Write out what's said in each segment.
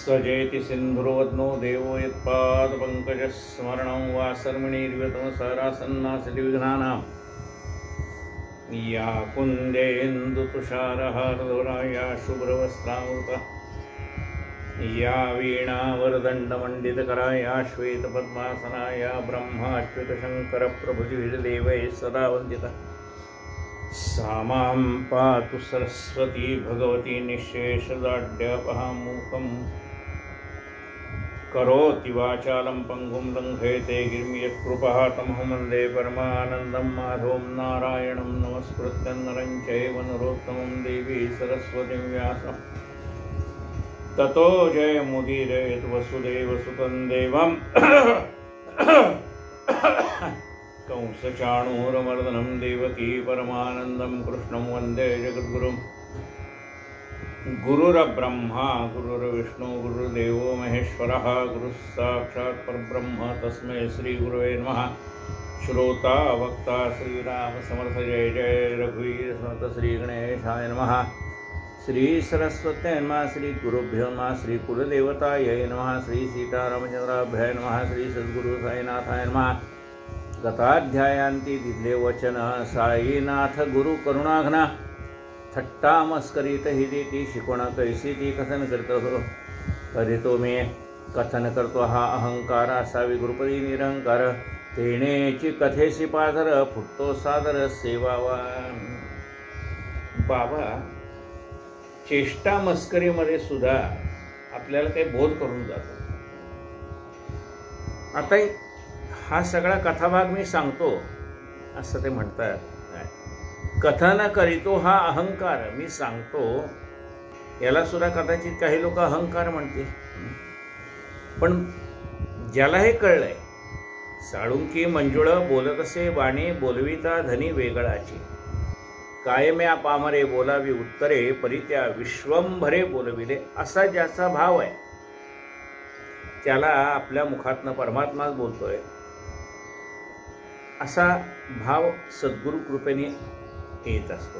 सजेति सिन्धुर्वदनो देवो यत्पादपङ्कजस्मरणं वा सर्मणीर्व्यतमसरासन्नासति विघ्नानां या कुन्देन्दुतुषारहारधुरा या शुभ्रवस्त्रावृता या वीणावरदण्डमण्डितकरा या श्वेतपद्मासना या ब्रह्माच्युतशङ्करप्रभुतिभिर्देवैः सदा वन्दिता सा मां पातु सरस्वती भगवती निःशेषदाढ्यपहामूकम् करोति वाचालं पङ्गुं लङ्घयते गिरिं यत्कृपः तमहं वन्दे परमानन्दं माधवं नारायणं नमस्कृत्य नरं चैव नरोत्तमं देवी सरस्वतीं व्यासं ततो जयमुदीरयेत् वसुदेवसुतं देवं कंसचाणूरमर्दनं देवकी परमानन्दं कृष्णं वन्दे जगद्गुरुं गुरुर्ब्रह्मा गुरुर्विष्णु गुरुर्देवो महेश्वरः गुरुः साक्षात् परब्रह्म तस्मै श्रीगुरवे नमः। श्रोता वक्ता श्रीराम समर्थ जय जय रघुवीर समर्थ श्री गणेशाय नमः। श्री सरस्वत्यै नमः। श्री गुरुभ्यो नमः। श्री कुलदेवतायै नमः। श्री सीतारामचंद्राभ्याय नमः। श्री सद्गुरु साईनाथाय नमः। गताध्यायांती दिले वचन साईनाथ गुरु करुणाघ्न थट्टा मस्करीत ही ती शिकवण कैसी ती कथन करतो हो करीतो मी कथन करतो हा अहंकार असावी गुरुपदी निरंकार तेनेची कथेशी पाझर फुटतो सादर सेवावा। बाबा चेष्टा मस्करीमध्ये सुद्धा आपल्याला काही बोध करून जातो। आता हा सगळा कथाभाग मी सांगतो असं ते म्हणतात। कथन करीतो हा अहंकार मी सांगतो याला सुद्धा कदाचित काही लोक अहंकार म्हणतील, पण ज्याला हे कळलंय साळुंकी मंजुळ बोलत असे बाणी बोलविता धनी वेगळाची कायम्या पामरे बोलावी उत्तरे परित्या विश्वंभरे बोलविले असा ज्याचा भाव आहे त्याला आपल्या मुखातनं परमात्माच बोलतोय असा भाव सद्गुरु कृपेने येत असतो।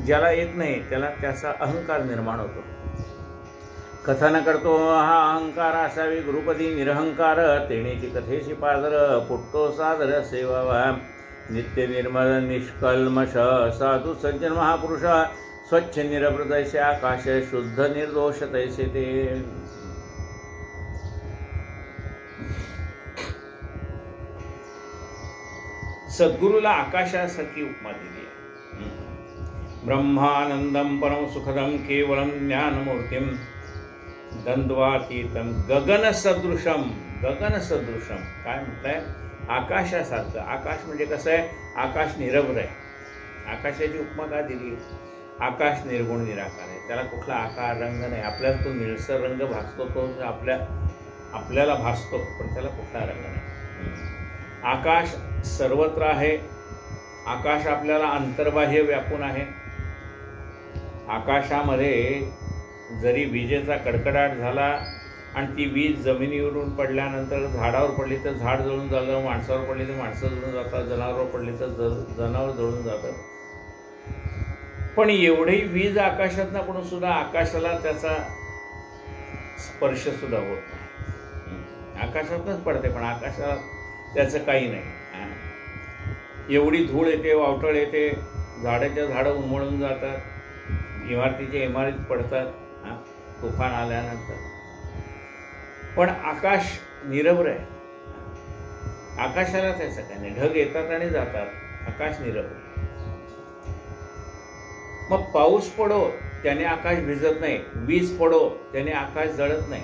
ज्याला येत नाही त्याला त्याचा अहंकार निर्माण होतो। कथन करतो हा अहंकार असावी गुरुपदी निरहंकार तेनेची कथेशी पाझर फुटतो सादर सेवावा। नित्य निर्मल निष्कल्मष साधू सज्जन महापुरुष स्वच्छ निरभ्रतैसे आकाश शुद्ध निर्दोष तैसे ते। सद्गुरूला आकाशासारखी उपमा दिली आहे। ब्रह्मानंदम परम सुखदम केवलम ज्ञानमूर्तिम द्वंद्वातीतम गगन सदृशम काय म्हणताय आकाशासारखं। आकाश म्हणजे कसं आहे आकाश निरभ्र आहे। आकाशाची उपमा का दिली? आकाश निर्गुण निराकार आहे, त्याला कुठला आकार रंग नाही। आपल्याला तो निळसर रंग भासतो, तो आपल्याला भासतो, पण त्याला कुठला रंग नाही। आकाश सर्वत्र आहे। आकाश आपल्याला अंतर्बाह्य व्यापून आहे। आकाशामध्ये जरी विजेचा कडकडाट झाला आणि ती वीज जमिनीवरून पडल्यानंतर झाडावर पडली तर झाड जळून जातं, माणसावर पडली तर माणसं जळून जातात, जनावरावर पडली तर जनावर जळून जातं। पण एवढी वीज आकाशातनं पडून सुद्धा आकाशाला त्याचा स्पर्श सुद्धा होत नाही। आकाशातनंच पडते पण आकाशाला त्याचं काही नाही। एवढी धूळ येते, वावटळ येते, झाडाच्या झाडं उन्मळून जातात, इमारतीच्या इमारती पडतात तुफान आल्यानंतर, पण आकाश निरभ्र आहे। आकाशाला त्याचं काही नाही। ढग येतात आणि जातात, आकाश निरभ्र। मग पाऊस पडो त्याने आकाश भिजत नाही, वीज पडो त्याने आकाश जळत नाही।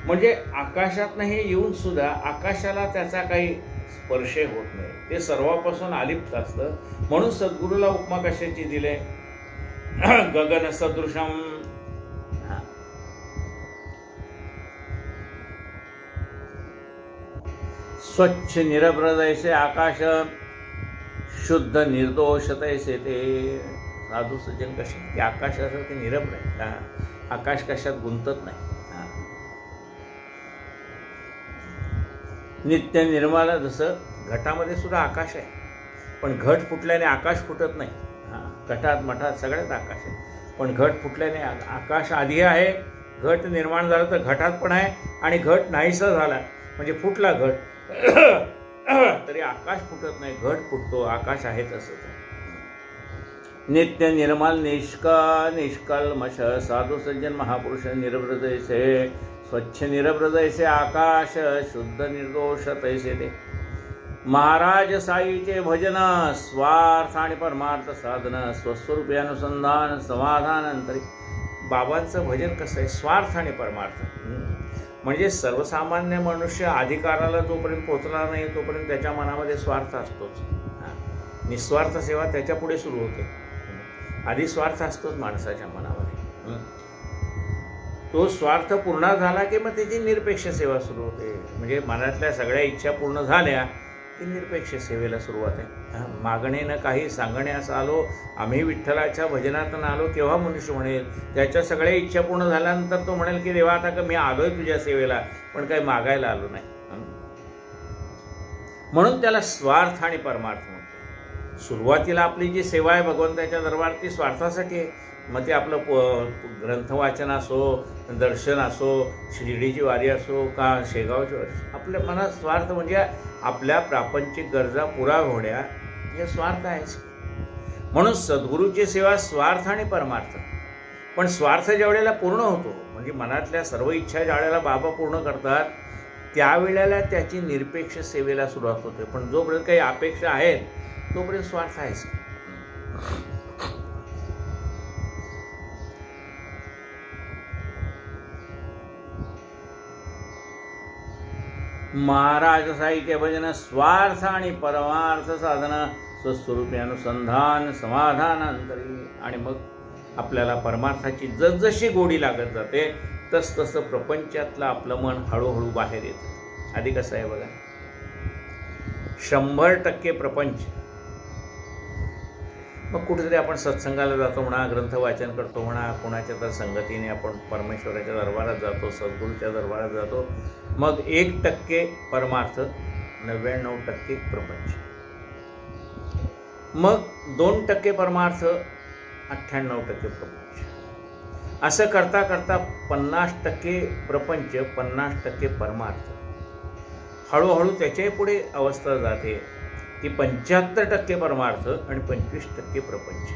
म्हणजे आकाशात हे येऊन सुद्धा आकाशाला त्याचा काही स्पर्श होत नाही, ते सर्वापासून अलिप्त असतं। म्हणून सद्गुरूला उपमा कशाची दिले? गगन सदृशम। स्वच्छ निरभ्र जैसे आकाश शुद्ध निर्दोष तैसे ते। साधू सज्जन कसे ते आकाशासारखे निरभ्र आहे, आकाश कशात गुंतत नाही। नित्य निर्मल, जसं घटामध्ये सुद्धा आकाश आहे, पण घट फुटल्याने आकाश फुटत नाही. घटात मठात सगळ्यात आकाश आहे, पण घट फुटल्याने आकाश आधी आहे, घट निर्माण झालं तर घटात पण आहे, आणि घट नाहीसा झाला म्हणजे फुटला घट तरी आकाश फुटत नाही, घट फुटतो, आकाश आहे तसंच आहे. नित्य निर्मल निष्कल्मष साधू सज्जन महापुरुष निर्व्रत ऐसे, स्वच्छ निर्व्रत ऐसे आकाश, शुद्ध निर्दोष तैसे ते. महाराज साईचे भजन स्वार्थ आणि परमार्थ साधन, स्वस्वरूपी अनुसंधान समाधान अंतरी. बाबांचं भजन कसं आहे? स्वार्थ आणि परमार्थ. म्हणजे सर्वसामान्य मनुष्य अधिकाराला जोपर्यंत पोचला नाही तोपर्यंत त्याच्या मनामध्ये स्वार्थ असतोच. निस्वार्थ सेवा त्याच्या पुढे सुरू होते. आधी स्वार्थ असतोच माणसाच्या मनामध्ये. तो स्वार्थ पूर्ण झाला की मग त्याची निरपेक्ष सेवा सुरू होते. म्हणजे मनातल्या सगळ्या इच्छा पूर्ण झाल्या की निरपेक्ष सेवेला सुरुवात आहे. मागणे न काही सांगण्यास आलो, आम्ही विठ्ठलाच्या भजनातून आलो. केव्हा मनुष्य म्हणेल? त्याच्या सगळ्या इच्छा पूर्ण झाल्यानंतर तो म्हणेल की देवा आता का मी आलोय तुझ्या सेवेला, पण काही मागायला आलो नाही. म्हणून त्याला स्वार्थ आणि परमार्थ म्हणतो. सुरुवातीला आपली जी सेवा आहे भगवंताच्या दरबार ती स्वार्थासाठी आहे. मग ते आपलं ग्रंथ वाचन असो, दर्शन असो, शिर्डीची वारी असो का शेगावची वारी, आपल्या मनात स्वार्थ म्हणजे आपल्या प्रापंचिक गरजा पुरा होण्या हे स्वार्थ आहेच. म्हणून सद्गुरूची सेवा स्वार्थ आणि परमार्थ. पण स्वार्थ ज्या वेळेला पूर्ण होतो म्हणजे मनातल्या सर्व इच्छा ज्या वेळेला बाबा पूर्ण करतात त्यावेळेला त्याची निरपेक्ष सेवेला सुरुवात होते. पण जोपर्यंत काही अपेक्षा आहेत तोपर्यंत स्वार्थ आहेच. महाराज साईचे भजन स्वार्थ आणि परमार्थ साधन, स्वस्वरूपी अनुसंधान समाधान अंतरी. आणि मग आपल्याला परमार्थाची जसजशी गोडी लागत जाते तसतसं प्रपंचातलं आपलं मन हळूहळू बाहेर येतं. आधी कसं आहे बघा, 100% प्रपंच. मग कुठेतरी आपण सत्संगाला जातो म्हणा, ग्रंथ वाचन करतो म्हणा, कोणाच्या तर संगतीने आपण परमेश्वराच्या दरबारात जातो, सद्गुरूच्या दरबारात जातो. मग 1% परमार्थ, 99% प्रपंच. मग 2% परमार्थ, 98% प्रपंच. असं करता करता 50% प्रपंच, 50% परमार्थ. हळूहळू त्याच्याही पुढे अवस्था जाते की 75% परमार्थ आणि 25% प्रपंच.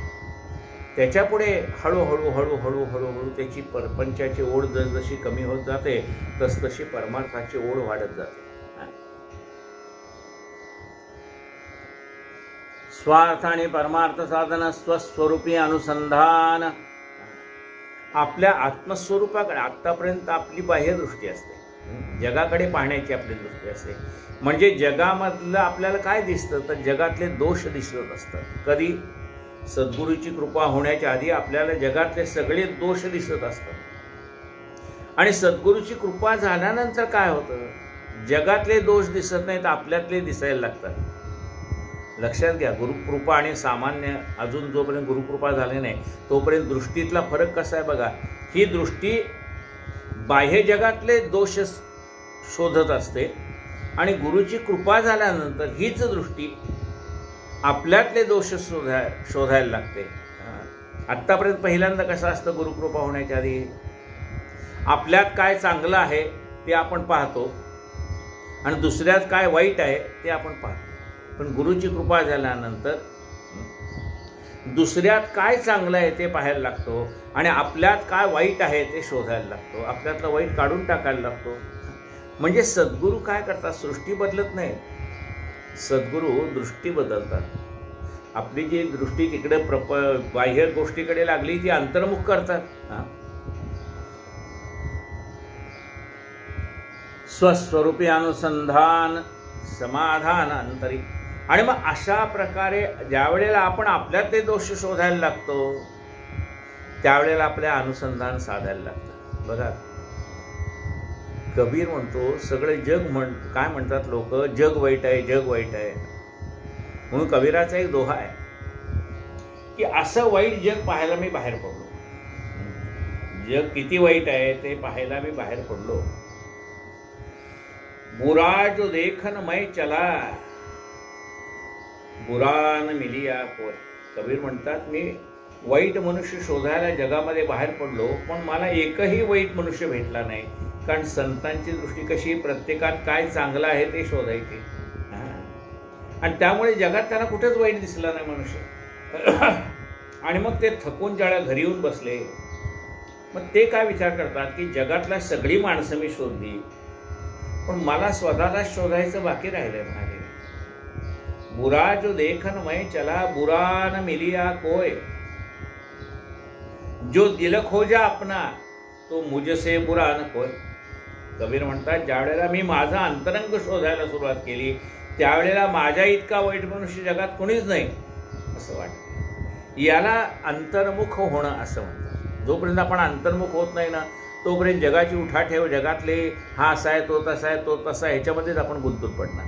त्याच्या पुढे हळूहळू हळूहळू हळूहळू त्याची प्रपंचाची ओढ जसजशी कमी होत जाते तसतशी परमार्थाची ओढ वाढत जाते. स्वार्थ आणि परमार्थ साधन, स्वस्वरूपी अनुसंधान. आपल्या आत्मस्वरूपाकडे आत्तापर्यंत आपली बाह्यदृष्टी असते, जगाकडे पाहण्याची आपली दृष्टी असते. म्हणजे जगामधलं आपल्याला काय दिसतं तर जगातले दोष दिसत असतात. कधी? सद्गुरूची कृपा होण्याच्या आधी आपल्याला जगातले सगळे दोष दिसत असतात. आणि सद्गुरूची कृपा झाल्यानंतर काय होतं? जगातले दोष दिसत नाहीत, आपल्यातले दिसायला लागतात. लक्षात घ्या, गुरुकृपा आणि सामान्य, अजून जोपर्यंत गुरुकृपा झाली नाही तोपर्यंत दृष्टीतला फरक कसा आहे बघा. ही दृष्टी बाह्य जगातले दोष शोधत असते आणि गुरुची कृपा झाल्यानंतर हीच दृष्टी आपल्यातले दोष शोधायला लागते. आत्तापर्यंत पहिल्यांदा कसं असतं गुरुकृपा होण्याच्या आधी, आपल्यात काय चांगलं आहे ते आपण पाहतो आणि दुसऱ्यात काय वाईट आहे ते आपण पाहतो. पण गुरुची कृपा झाल्यानंतर दुसऱ्यात काय चांगलं आहे ते पाहायला लागतो आणि आपल्यात काय वाईट आहे ते शोधायला लागतो, आपल्यातलं वाईट काढून टाकायला लागतो. म्हणजे सद्गुरू काय करतात? सृष्टी बदलत नाही, सद्गुरू दृष्टी बदलतात. आपली जी दृष्टी तिकडे बाह्य गोष्टीकडे लागली ती अंतर्मुख करतात. स्वस्वरूपी अनुसंधान समाधान अंतरी. आणि मग अशा प्रकारे ज्या वेळेला आपण आपल्यातले दोष शोधायला लागतो त्यावेळेला आपल्या अनुसंधान साधायला लागतं. बघा, कबीर म्हणतो सगळं जग काय म्हणतात लोक, जग वाईट आहे, जग वाईट आहे. म्हणून कबीराचा एक दोहा आहे की असं वाईट जग पाहायला मी बाहेर पडलो. जग किती वाईट आहे ते पाहायला मी बाहेर पडलो. बुरा जो देखन मैं चला, बुरा न मिलिया कोय. कबीर म्हणतात, मी वाईट मनुष्य शोधायला जगामध्ये बाहेर पडलो, पण मला एकही वाईट मनुष्य भेटला नाही. कारण संतांची दृष्टी कशी, प्रत्येकात काय चांगलं आहे ते शोधायचे. आणि त्यामुळे जगात त्यांना कुठेच वाईट दिसला नाही मनुष्य. आणि मग ते थकून ज्याला घरी येऊन बसले, मग ते काय विचार करतात की जगातला सगळी माणसं मी शोधली, पण मला स्वतःला शोधायचं बाकी राहिलंय. म्हणाले, बुरा जो देखन मैं चला, बुरा न मिलिया कोय, जो दिल खोजा अपना, तो मुझसे बुरा न कोय. कबीर म्हणतात, ज्या वेळेला मी माझा अंतरंग शोधायला सुरुवात केली, त्यावेळेला माझ्या इतका वाईट मनुष्य जगात कोणीच नाही असं वाटतं. याला अंतर्मुख होणं असं म्हणतात. जोपर्यंत आपण अंतर्मुख होत नाही ना, तोपर्यंत जगाची उठाठेव, जगातले हा असा आहे, तो तसा आहे, तो तसा, ह्याच्यामध्येच आपण गुंतून पडणार.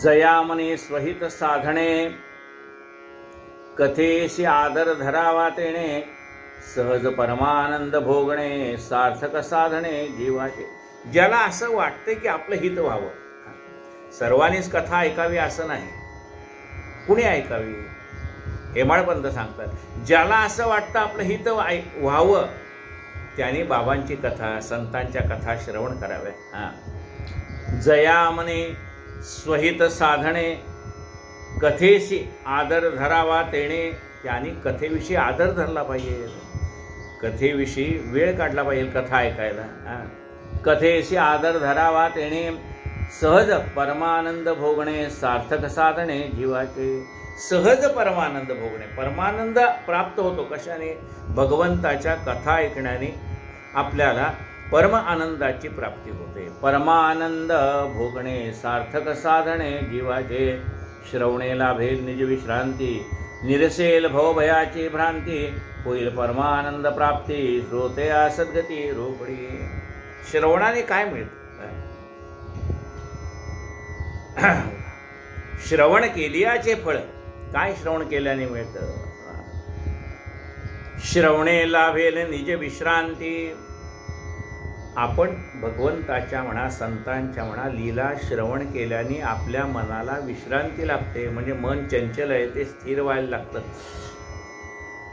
जयामने स्वहित साधणे, कथेशी आदर धरावा तेणे, सहज परमानंद भोगणे, सार्थक साधणे जीवाचे. ज्याला असं वाटतं की आपलं हित व्हावं, सर्वांनीच कथा ऐकावी असं नाही, कुणी ऐकावी, हेमाळपंत सांगतात, ज्याला असं वाटतं आपलं हित व्हावं त्याने बाबांची कथा, संतांच्या कथा श्रवण कराव्या. जयामने स्वहित साधणे, कथेशी आदर धरावा तेणे, त्यांनी कथेविषयी आदर धरला पाहिजे, कथेविषयी वेळ काढला पाहिजे कथा ऐकायला. कथेशी आदर धरावा तेणे, सहज परमानंद भोगणे, सार्थक साधणे जीवाचे. सहज परमानंद भोगणे, परमानंद प्राप्त होतो कशाने? भगवंताच्या कथा ऐकण्याने आपल्याला परम आनंदाची प्राप्ती होते. परमानंद भोगणे, सार्थक साधणे जीवाचे. श्रवणे लाभेल निज विश्रांती, निरसेल भवभयाची भ्रांती, होईल परमानंद प्राप्ती, श्रोते सद्गती रोकडी. श्रवणाने काय मिळतं? श्रवण केल्याचे फळ. काय श्रवण केल्याने मिळतं? श्रवणे लाभेल निज विश्रांती. आपण भगवंताच्या म्हणा, संतांच्या म्हणा, लीला श्रवण केल्याने आपल्या मनाला विश्रांती लागते, म्हणजे मन चंचल आहे ते स्थिर व्हायला लागतं.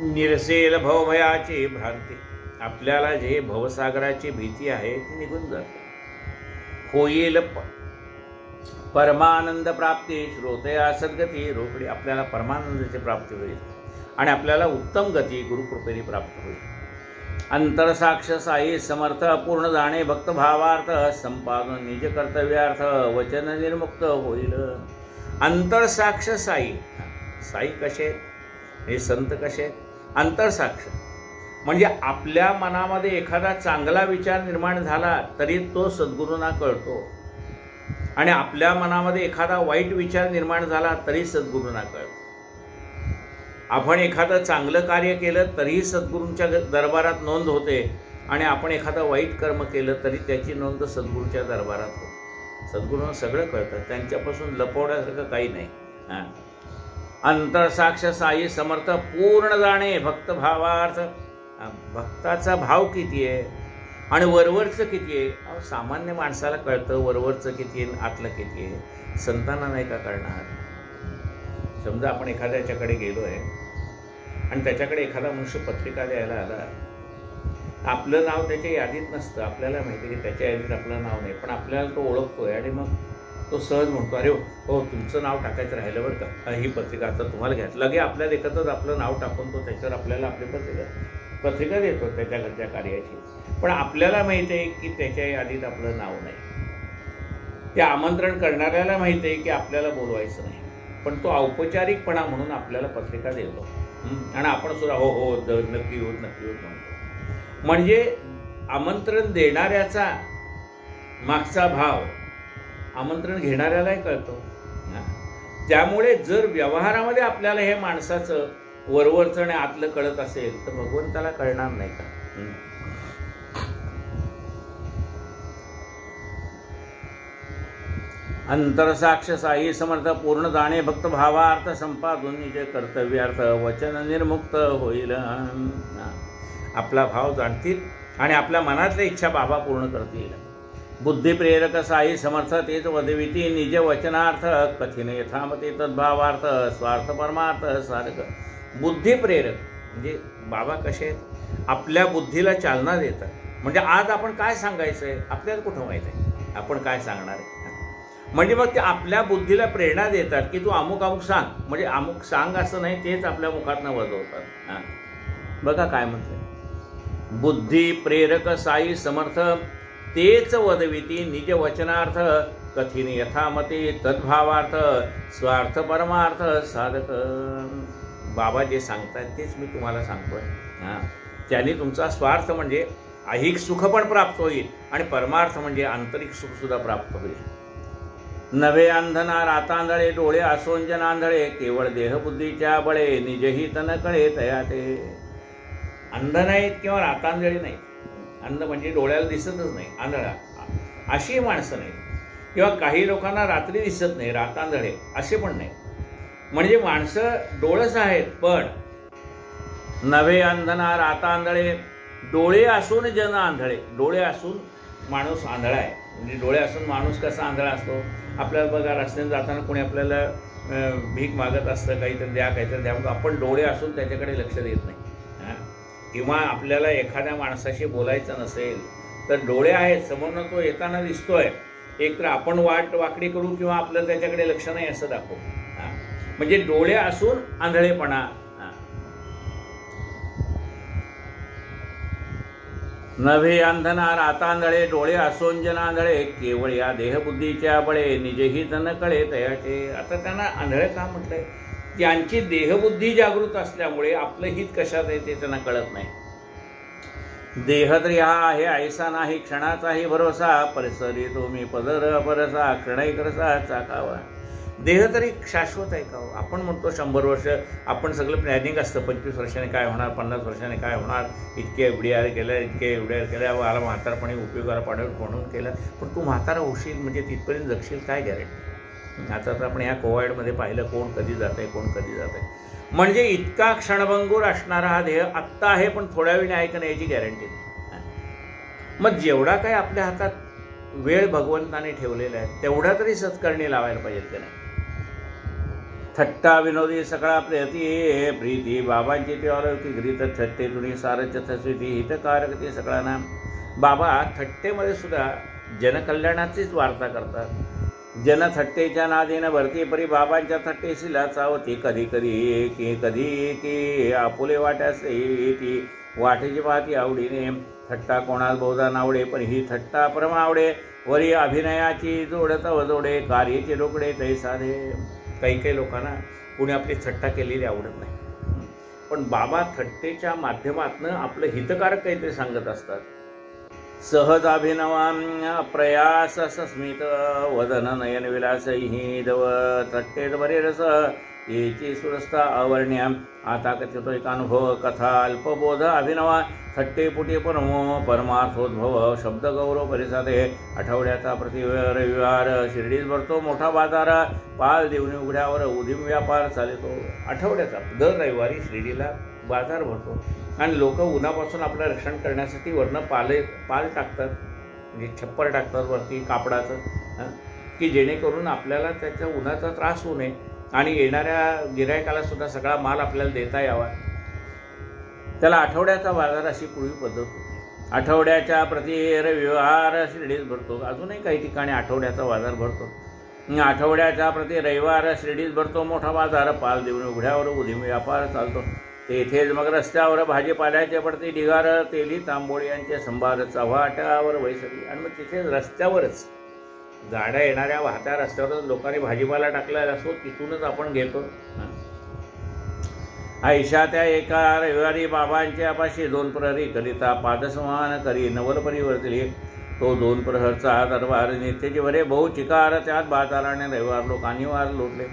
निरसेल भवभयाची भ्रांती, आपल्याला जे भवसागराची भीती आहे ती निघून जाते. होईल परमानंद प्राप्ती, श्रोते सद्गती रोकडी. आपल्याला परमानंदाची प्राप्ती होईल आणि आपल्याला उत्तम गती गुरुकृपेने प्राप्त होईल. अंतरसाक्ष साई समर्थ, पूर्ण जाणे भक्त भावार्थ, संपादन निज कर्तव्यार्थ, वचन निर्मुक्त होईल. अंतरसाक्ष साई. साई कसे? हे संत कसे? अंतरसाक्ष म्हणजे आपल्या मनामध्ये एखादा चांगला विचार निर्माण झाला तरी तो सद्गुरूंना कळतो, आणि आपल्या मनामध्ये एखादा वाईट विचार निर्माण झाला तरी सद्गुरूंना कळतो. आपण एखादं चांगलं कार्य केलं तरीही सद्गुरूंच्या दरबारात नोंद होते, आणि आपण एखादं वाईट कर्म केलं तरी त्याची नोंद सद्गुरूच्या दरबारात होते. सद्गुरूंना सगळं कळतं, त्यांच्यापासून लपवण्यासारखं काही नाही. अंतरसाक्ष साई समर्थ, पूर्ण जाणे भक्त भावार्थ. भक्ताचा भाव किती आहे आणि वरवरचं किती आहे? सामान्य माणसाला कळतं वरवरचं किती आहे, आतलं किती आहे. संतांना नाही का कळणार? समजा आपण एखाद्याच्याकडे गेलो आहे आणि त्याच्याकडे एखादा मनुष्य पत्रिका द्यायला आला, आपलं नाव त्याच्या यादीत नसतं, आपल्याला माहिती आहे की त्याच्या यादीत आपलं नाव नाही, पण आपल्याला तो ओळखतोय आणि मग तो सहज म्हणतो, अरे हो तुमचं नाव टाकायचं राहिलं बरं का, ही पत्रिका आता तुम्हाला घ्या. लगे आपल्या देखतच आपलं नाव टाकून तो त्याच्यावर आपल्याला आपली पत्रिका देतो त्याच्या घरच्या कार्याची. पण आपल्याला माहिती आहे की त्याच्या यादीत आपलं नाव नाही. त्या आमंत्रण करणाऱ्याला माहिती आहे की आपल्याला बोलवायचं नाही, पण तो औपचारिकपणा म्हणून आपल्याला पत्रिका देतो, आणि आपण सुद्धा हो हो नक्की होत म्हणतो. म्हणजे आमंत्रण देणाऱ्याचा मागचा भाव आमंत्रण घेणाऱ्यालाही कळतो. त्यामुळे जर व्यवहारामध्ये आपल्याला हे माणसाचं वरवरचं आणि आतलं कळत असेल तर भगवंताला कळणार नाही का? अंतरसाक्ष साई समर्थ, पूर्ण जाणे भक्त भावार्थ, संपादून निज कर्तव्यार्थ, वचन निर्मुक्त होईल. आपला भाव जाणतील आणि आपल्या मनातल्या इच्छा बाबा पूर्ण करतील. बुद्धिप्रेरक साई समर्थ तेच वदविती निज वचनार्थ कथिन यथामते तद्भावार्थ स्वार्थ परमार्थ सारक. बुद्धिप्रेरक म्हणजे बाबा कसे आहेत, आपल्या बुद्धीला चालना देतात. म्हणजे आज आपण काय सांगायचं आहे आपल्याला कुठं माहीत आहे, आपण काय सांगणार आहे. म्हणजे मग ते आपल्या बुद्धीला प्रेरणा देतात की तू अमुक अमुक सांग, म्हणजे अमुक सांग असं नाही, तेच आपल्या मुखातनं वजवतात. बघा काय म्हटलं, बुद्धी प्रेरक साई समर्थ तेच वदविती निज वचनार्थ कथिन यथामते तद्भावार्थ स्वार्थ परमार्थ साधक. बाबा जे सांगतात तेच मी तुम्हाला सांगतोय. त्याने तुमचा स्वार्थ म्हणजे ऐहिक सुख पण प्राप्त होईल आणि परमार्थ म्हणजे आंतरिक सुखसुद्धा प्राप्त होईल. नवे अंधना रातांधळे डोळे आसोंजन आंधळे केवळ देहबुद्धीच्या बळे निजही तन कळे तया ते. अंध नाहीत किंवा रातांधळे नाहीत. अंध म्हणजे डोळ्याला दिसतच नाही, आंधळा अशी माणसं नाहीत. किंवा काही लोकांना रात्री दिसत नाही, रातांधळे असे पण नाही. म्हणजे माणसं डोळस आहेत पण नवे अंधना रातांधळे डोळे असून जन आंधळे. डोळे असून माणूस आंधळा आहे. म्हणजे डोळे असून माणूस कसा आंधळा असतो. आपल्याला बघा रस्त्याने जाताना कोणी आपल्याला भीक मागत असतं, काहीतरी द्या काहीतरी द्या, मग आपण डोळे असून त्याच्याकडे लक्ष देत नाही. किंवा आपल्याला एखाद्या माणसाशी बोलायचं नसेल तर डोळे आहेत, समोरनं तो येताना दिसतोय, एक तर आपण वाट वाकडी करू किंवा आपलं त्याच्याकडे लक्ष नाही असं दाखवू. म्हणजे डोळे असून आंधळेपणा. नव्हे अंधना रातांधळे डोळे आसोंजन आंधळे केवळ या देहबुद्धीच्या बळे निजही तन कळे तयाचे. आता त्यांना आंधळे का म्हटलंय, त्यांची देहबुद्धी जागृत असल्यामुळे आपलं हित कशात आहे ते त्यांना कळत नाही. देह तरी हा आहे ऐसा नाही क्षणाचाही भरोसा परिसरी तुम्ही पदर परसा क्षणै करसा चाकावा. देह तरी शाश्वत आहे का हो. आपण म्हणतो 100 वर्ष, आपण सगळं प्लॅनिंग असतं 25 वर्षाने काय होणार, 50 वर्षाने काय होणार, इतके एवढ्या केल्या इतके एवढ्या केल्या, मला म्हातारपणी उपयोगाला पाडून म्हणून केलं. पण तू म्हातारा होशील म्हणजे तिथपर्यंत जगशील काय गॅरेंटी. आता तर आपण ह्या कोविडमध्ये पाहिलं कोण कधी जात आहे कोण कधी जात आहे. म्हणजे इतका क्षणभंगूर असणारा हा देह आत्ता आहे पण थोड्या वेळी आहे का नाही याची गॅरंटी नाही. मग जेवढा काय आपल्या हातात वेळ भगवंताने ठेवलेला आहे तेवढा तरी सत्कारणी लावायला पाहिजेत का नाही. थट्टा विनोदी सगळा प्रियती प्रीती बाबांची ते अलौकिक रीत थट्टे तुणी सारच थस्विती हितकारक ते सगळा नाम. बाबा थट्टेमध्ये सुद्धा जनकल्याणाचीच वार्ता करतात. जन थट्टेच्या नादेनं भरती परी बाबांच्या थट्टेशीला चावती कधी कधी की आपुले वाट्यासे येती वाटेची पाहती आवडीने. थट्टा कोणास बहुधा नावडे पण ही थट्टा परम आवडे वरी अभिनयाची जोडत वजोडे कार्याचे डोकडे तै साधे. काही लोकांना कुणी आपली थट्टा केलेली आवडत नाही, पण बाबा थट्टेच्या माध्यमातून आपलं हितकारक काहीतरी सांगत असतात. सहज अभिनवा प्रयास सस्मित वदन नयन विलासही दव थट्टेत बरे रस येची सुरस्ता अवर्ण्या. आता कथितो एक अनुभव कथा अल्पबोध अभिनवा थट्टे पुटी परमो परमार्थोद्भव शब्द गौरव परिसादे. आठवड्याचा प्रति रविवार शिर्डीत भरतो मोठा बाजार पाल देवणी उघड्यावर उदीम व्यापार चालतो. आठवड्याचा दर रविवारी शिर्डीला बाजार भरतो आणि लोक उन्हापासून आपलं रक्षण करण्यासाठी वरनं पाल टाकतात, म्हणजे छप्पर टाकतात वरती कापडाचं, की जेणेकरून आपल्याला त्याच्या उन्हाचा त्रास होऊ नये आणि येणाऱ्या गिरायकाला सुद्धा सगळा माल आपल्याला देता यावा. त्याला आठवड्याचा बाजार अशी पूर्वी पद्धत होती. आठवड्याच्या प्रति रविवार शिर्डीत भरतो. अजूनही काही ठिकाणी आठवड्याचा बाजार भरतो. आठवड्याच्या प्रति रविवार शिर्डीत भरतो मोठा बाजार पाल देऊन उघड्यावर उदीम व्यापार चालतो. तेथेच मग रस्त्यावर भाजीपाल्याचे पडते ढिगार तेली तांबोळी यांचे संभार चव्हाट्यावर वैसरी. आणि मग तिथेच रस्त्यावरच गाड्या येणाऱ्या वाहत्या रस्त्यावरच लोकांनी भाजीपाला टाकलेला असतो, तिथूनच आपण घेतो. आयशा त्या एका रविवारी बाबांच्या अपाशी 2 प्रहरी करिता पादसमान करी नवल परिवर्तली. तो 2 प्रहरचा दरबार नित्याचे भरे बहु चिकार त्यात बाजाराने रविवार लोकांनी वार लोटले.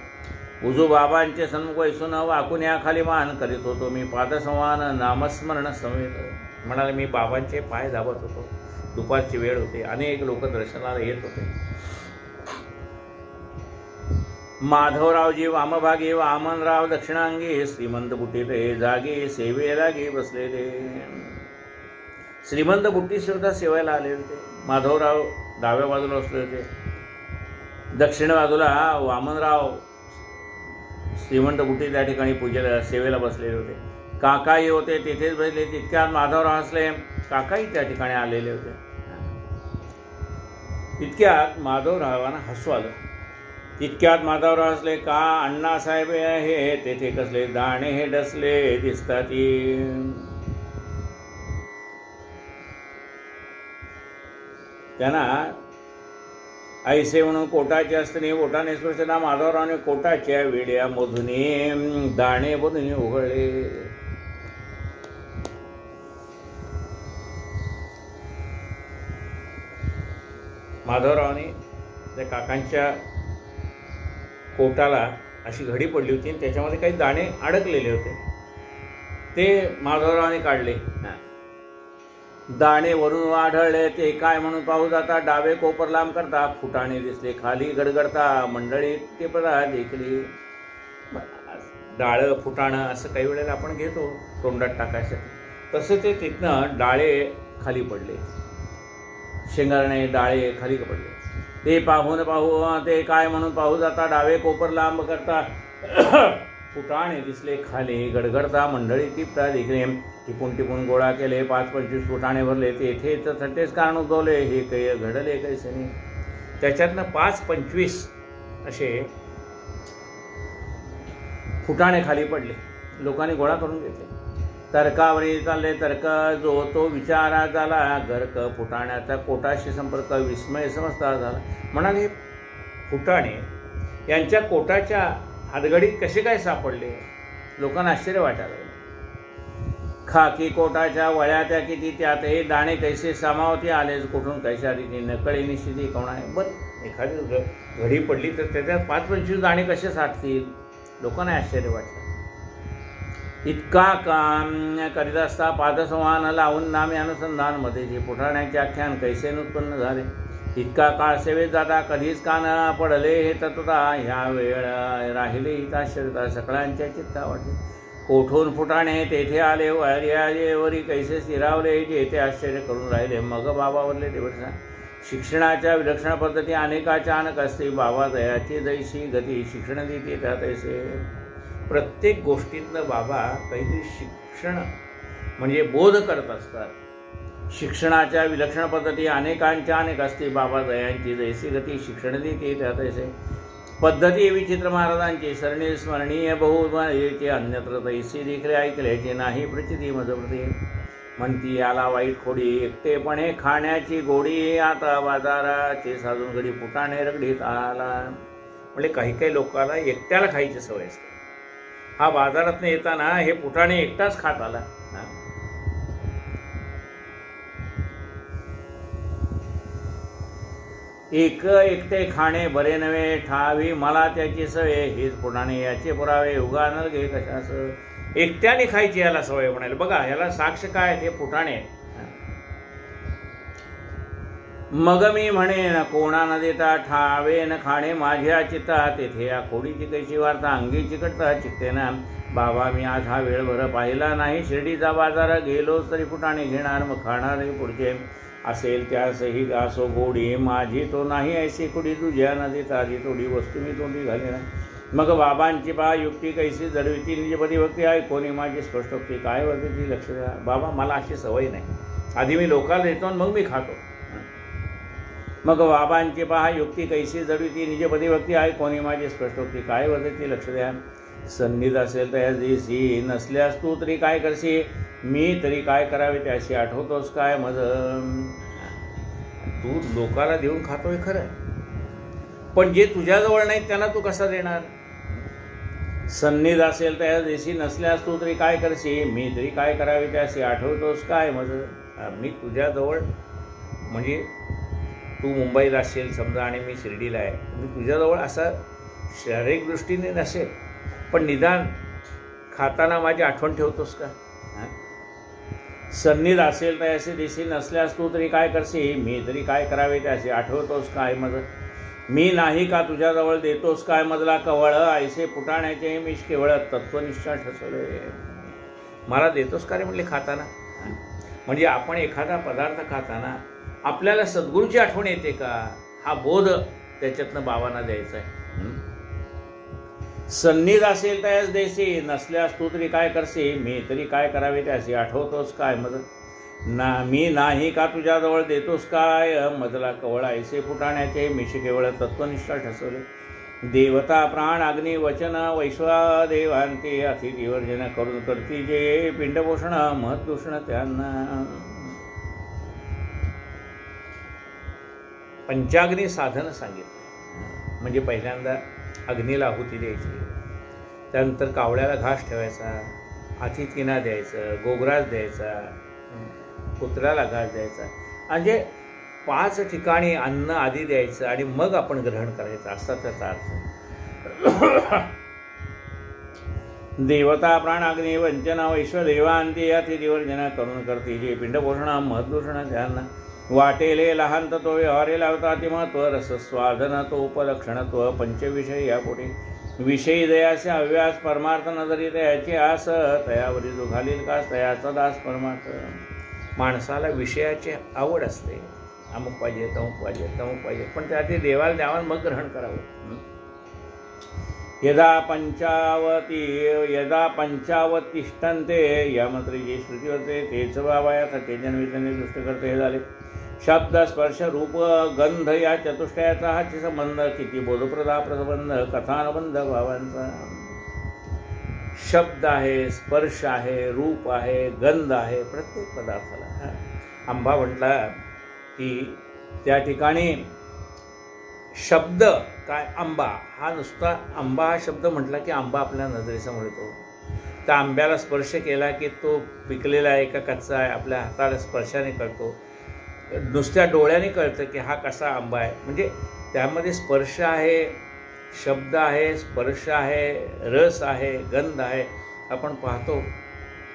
उजू बाबांचे सन्मुख ऐसून वाकून या खाली मान करीत होतो मी पादसमान नामस्मरण समेत. म्हणाले मी बाबांचे पाय दाबत होतो. दुपारची वेळ होती, अनेक लोक दर्शनाला येत होते. माधवरावजी वामभागी वामनराव दक्षिणांगी श्रीमंत बुटीते जागी सेवे लागी बसलेले. श्रीमंत बुट्टी सुद्धा सेवायला आले होते. माधवराव डाव्या बाजूला बसले होते, दक्षिण बाजूला वामनराव श्रीमंत बुट्टी त्या ठिकाणी पूजेला सेवेला बसलेले होते. काकाही होते तिथेच बसले. तितक्यात माधवराव हसले. काकाही त्या ठिकाणी आलेले होते. तितक्यात माधवरावांना हसू आलं. तितक्यात माधवराव हसले. का अण्णासाहेब हे तेथे कसले दाणे हे डसले दिसतात. त्यांना ऐसे म्हणून कोटाचे असताना बोटाने स्पर्शना माधवरावने कोटाच्या वेड्या मधून दाणे मधून उघडले. माधवरावने त्या काकांच्या कोटाला अशी घडी पडली होती आणि त्याच्यामध्ये काही दाणे अडकलेले होते. ते माधवरावने काढले. दाणे वरून आढळले. ते काय म्हणून पाहू जाता डावे कोपर लांब करता फुटाणे दिसले खाली गडगडता. मंडळी ते पदा देखली. डाळं फुटाणं असं काही वेळेला आपण घेतो तोंडात टाकायसाठी, तसं ते तिथनं डाळे खाली पडले. शेंगारणे डाळे खाली पडले. ते पाहून ते काय म्हणून पाहू जाता डावे कोपर लांब करता फुटाणे दिसले खाली गडगडता. मंडळी टिपता देखणे. टिपून गोळा केले. 5-25 फुटाणे भरले. तेथे तर थट्टेच कारण उद्भवले. हे काही घडले कैसे नाही. त्याच्यातनं 5-25 असे फुटाणे खाली पडले. लोकांनी गोळा करून घेतले. तर्कावरी चालले. तर्क जो तो विचारा झाला. गर्क फुटाण्याचा कोटाशी संपर्क विस्मय समजता झाला. म्हणाले फुटाणे यांच्या कोटाच्या हातगडीत कसे काय सापडले. लोकांना आश्चर्य वाटायला लागले. खाकी कोटाच्या वळ्या त्या किती त्यात हे दाणे कैसे सामावती आले कुठून कैशा रीती नकळी निश्चिती कोण आहे. बरं एखादी घडी पडली तर त्याच्यात 5-25 दाणे कसे साठतील. लोकांना आश्चर्य वाटलं. इतका काम करीत असता पादसंवाहन लावून नामे अनुसंधानमध्ये जे फुटाण्याचे आख्यान कैसेन उत्पन्न झाले. इतका काळ सेवेत जाता कधीच कान पडले हे तत्वता. ह्या वेळ राहिले हिताश्चर्यता सगळ्यांच्या चित्ता वाटले. कोठून फुटाणे तेथे आले वरी कैसे स्थिरावले जे ते आश्चर्य करून राहिले. मग बाबावरले ते वर्षा शिक्षणाच्या विलक्षण पद्धती अनेकाच्या अनेक असते. बाबा दयाची दैशी गती शिक्षण देते त्या तैसे. प्रत्येक गोष्टीतनं बाबा काहीतरी शिक्षण म्हणजे बोध करत असतात. शिक्षणाच्या विलक्षण पद्धती अनेकांच्या अनेक असते. बाबा दयांची जैसी गती शिक्षण देते त्या तैसे. पद्धती विचित्र महाराजांची सरणी स्मरणीय बहुचे अन्यत्र तैसी देखील ऐकल्याचे नाही प्रचिती मजप्रती. म्हणती याला वाईट खोडी एकटेपणे खाण्याची गोडी. आता बाजाराचे साजून घडी फुटाणे रगडीत आला. म्हणजे काही लोकांना एकट्याला खायची सवय असते. हा बाजारात येताना हे फुटाणे एकटाच खात आला. एकटे खाणे बरे नव्हे ठावी मला त्याची सवय. हेच फुटाणे याचे पुरावे उगा न घे कशास. एकट्याने खायची याला सवय म्हणाले. बघा याला साक्ष काय ते फुटाणे. मग मी म्हणेन कोणा न देता ठावे न खाणे माझ्या चित्ता. तेथे या खोडीची कैशी वार्ता अंगी चिकटता चिकते ना. बाबा मी आज हा वेळभर पाहिला नाही. शिर्डीचा बाजार गेलोच तरी फुटाणे घेणार मग खाणारही पुढचे. असेल त्यासही गासो गोडी माझी तो नाही ऐशी कुडी. तुझ्या न देता आधी थोडी वस्तू मी तोंडी घालेन. मग बाबांची पहा युक्ती कैसी जडविती निजपदी भक्ती आहे. कोणी माझी स्पष्टोक्ती काय वरती ती लक्ष द्या. बाबा मला अशी सवय नाही. आधी मी लोकांना देतो मग मी खातो. मग बाबांची पहा युक्ती कैसी जडविती निजपदी भक्ती आहे. कोणी माझी स्पष्टोक्ती काय वरती ती लक्ष द्या. सन्निध असेल तर दिसी नसल्यास तू तरी काय करशी. मी तरी काय करावे त्याशी आठवतोस काय मज. तू लोकाला देऊन खातोय खरं, पण जे तुझ्याजवळ नाही त्यांना तू कसा देणार. सन्निध असेल त्या दिवशी नसल्यास तू तरी काय करशी. मी तरी काय करावे त्याशी आठवतोस काय मज. मी तुझ्याजवळ म्हणजे तू मुंबईला असेल समजा आणि मी शिर्डीला आहे. मी तुझ्याजवळ असं शारीरिक दृष्टीने नसेल, पण निदान खाताना माझी आठवण ठेवतोस का. सन्निध असेल तर असे दिशी नसल्यास तू तरी काय करशी. मी तरी काय करावे त्याशी आठवतोस काय मज. मी नाही का तुझ्याजवळ देतोस काय मजला कवळ. ऐसे फुटाण्याचे मीश केवळ तत्वनिष्ठा ठसवले. मला देतोस का रे म्हटले खाताना. म्हणजे आपण एखादा पदार्थ खाताना आपल्याला सद्गुरूची आठवण येते का, हा बोध त्याच्यातनं बाबांना द्यायचा आहे. सन्निध असेल तयास देसे, नसल्यास तू तरी काय करसे, मी तरी काय करावे त्याशी, आठवतोस काय मज ना, मी नाही का तुझ्याजवळ देतोस काय, मजला कवळ ऐसे फुटाण्याचे, मिशी केवळ तत्वनिष्ठा ठसवले. देवता प्राण अग्नी वचन वैश्वादेवांते, अतिथी वर्जन करून करती जे, पिंडपोषण महत्दूषण त्यांना. पंचाग्नी साधन सांगितलं. म्हणजे पहिल्यांदा अग्नीला आहुती द्यायची, त्यानंतर कावळ्याला घास ठेवायचा, अतिथींना द्यायचं, गोग्रास द्यायचा, कुत्र्याला घास द्यायचा, म्हणजे 5 ठिकाणी अन्न आधी द्यायचं आणि मग आपण ग्रहण करायचं, असा त्याचा अर्थ. देवता प्राण अग्नी वंचन वैश्वदेवांती, अतिथिवर्जन करून करते जे, पिंडपोषण महत्दूषण त्यांना. वाटेले लहान तो व्यवहारे लावता ते महत्व, रस स्वाधन तो उपलक्षणत्व, पंचविषय या पोटी. विषयी दयाचे अव्यास, परमार्थ नजरी तयाची आस, तयावरी जो घालील कास, तयाचा दास परमार्थ. माणसाला विषयाची आवड असते, अमुक पाहिजे तमुक पाहिजे तमुक पाहिजे, पण त्याआधी देवाला द्यावा मग ग्रहण करावं. यदा पंचावतिष्ठन्ते यामत्री जे श्रुती होते तेच बाबाया ते जनवितने दृष्ट करते. हे झाले शब्द स्पर्श रूप गंध या चतुष्टयाचा हा संबंध, किती बोधप्रदा प्रबंध कथानबंध भावांचा. शब्द आहे, स्पर्श आहे, रूप आहे, गंध आहे प्रत्येक पदार्थाला. आंबा म्हटला की त्या ठिकाणी शब्द काय, आंबा हा नुसता आंबा हा शब्द म्हटला की आंबा आपल्या नजरेसमोर येतो. त्या आंब्याला स्पर्श केला की तो पिकलेला आहे का कच्चा आहे आपल्या हाताला स्पर्शाने कळतो, नुसत्या डोळ्याने कळतं की हा कसा आंबा आहे. म्हणजे त्यामध्ये स्पर्श आहे, शब्द आहे, स्पर्श आहे, रस आहे, गंध आहे. आपण पाहतो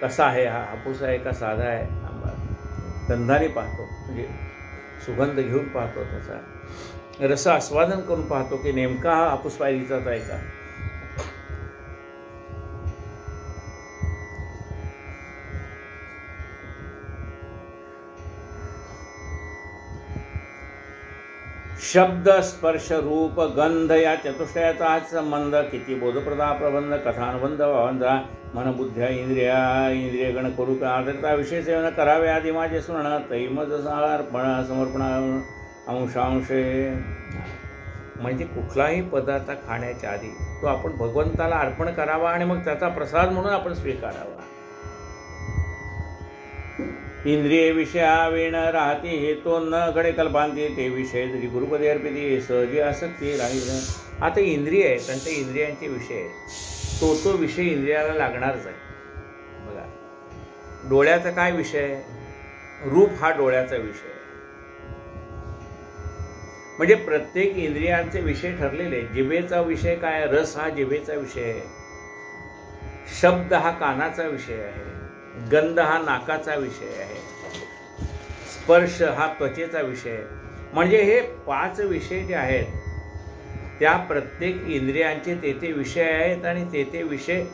कसा आहे हा, हापूस आहे का साधा आहे आंबा, गंधाने पाहतो, म्हणजे सुगंध घेऊन पाहतो, त्याचा रस आस्वादन करून पाहतो की नेमका हा हापूस पायरीचाच आहे का. शब्द स्पर्श रूप गंध या चतुष्टयाचा हा संबंध, किती बोधप्रदा प्रबंध कथानुबंध भावंधा. मनबुद्ध्या इंद्रियगण करू का आदरता विषय सेवन करावे आधी माझे स्मरण, तैमज अर्पण समर्पण अंशांशे. म्हणजे कुठलाही पदार्थ खाण्याच्या आधी तो आपण भगवंताला अर्पण करावा आणि मग त्याचा प्रसाद म्हणून आपण स्वीकारावा. इंद्रिय विषयावेण राहते हे तो न घडे कल्पांती, ते विषय जरी गुरुपदी अर्पिती सहजी आसक्ती राहील. आता इंद्रिय आहेत आणि ते इंद्रियांचे विषय आहेत, तो विषय इंद्रियाला लागणारच आहे. बघा डोळ्याचा काय विषय, रूप हा डोळ्याचा विषय, म्हणजे प्रत्येक इंद्रियांचे विषय ठरलेले. जिभेचा विषय काय, रस हा जिभेचा विषय आहे, शब्द हा कानाचा विषय आहे, गंध हा नाकाचा विषय आहे, स्पर्श हा त्वचेचा विषय आहे. म्हणजे हे 5 विषय जे आहेत त्या प्रत्येक इंद्रियांचे ते विषय आहेत आणि ते विषय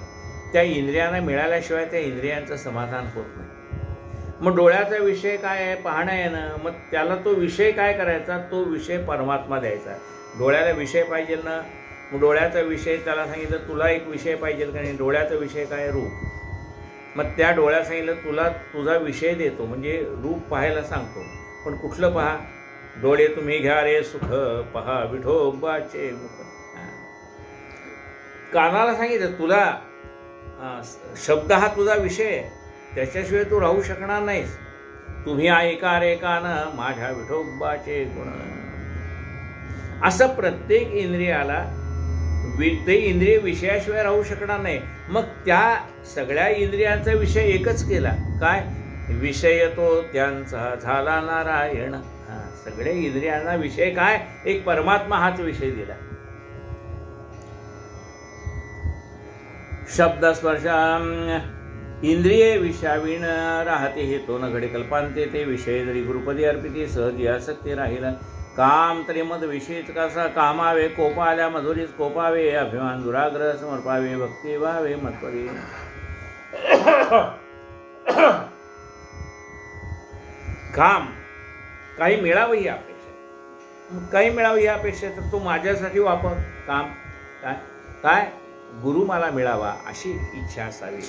त्या इंद्रियांना मिळाल्याशिवाय त्या इंद्रियांचं समाधान होत नाही. मग डोळ्याचा विषय काय आहे, पाहणं आहे ना, मग त्याला तो विषय काय करायचा, तो विषय परमात्मा द्यायचा. डोळ्याला विषय पाहिजे ना, मग डोळ्याचा विषय त्याला सांगितलं तुला एक विषय पाहिजे का नाही, डोळ्याचा विषय काय, रूप. मग त्या डोळ्यात सांगितलं तुला तुझा विषय देतो, म्हणजे रूप पाहायला सांगतो. पण कुठलं पहा, डोळे तुम्ही घ्या रे सुख पहा विठोबाचे मुख. कानाला सांगितलं तुला शब्द हा तुझा विषय, त्याच्याशिवाय तू राहू शकणार नाहीस. तुम्ही ऐका रे कान माझ्या विठोबाचे गुण. असं प्रत्येक इंद्रियाला ते इंद्रिय विषयाशिवाय राहू शकणार नाही. मग त्या सगळ्या इंद्रियांचा विषय एकच केला, काय विषय तो त्यांचा झाला नारायण. सगळ्या इंद्रियांना विषय काय, एक परमात्मा हाच विषय दिला. शब्द स्पर्श इंद्रिये विषयाविण राहते हे तो न घडे कल्पांते, ते विषय जरी गुरुपदी अर्पिते सहजी आसक्ती राहील. काम तरी मद विषयीच कसा कामावे, कोपाल्या मधुरीच कोपावे, अभिमान दुराग्रह समर्पावे, भक्ती व्हावे मतपरी. काम काही मिळावं ही अपेक्षा, काही मिळावं ही अपेक्षा, तर तो माझ्यासाठी वापर. काम काय काय गुरु मला मिळावा अशी इच्छा असावी,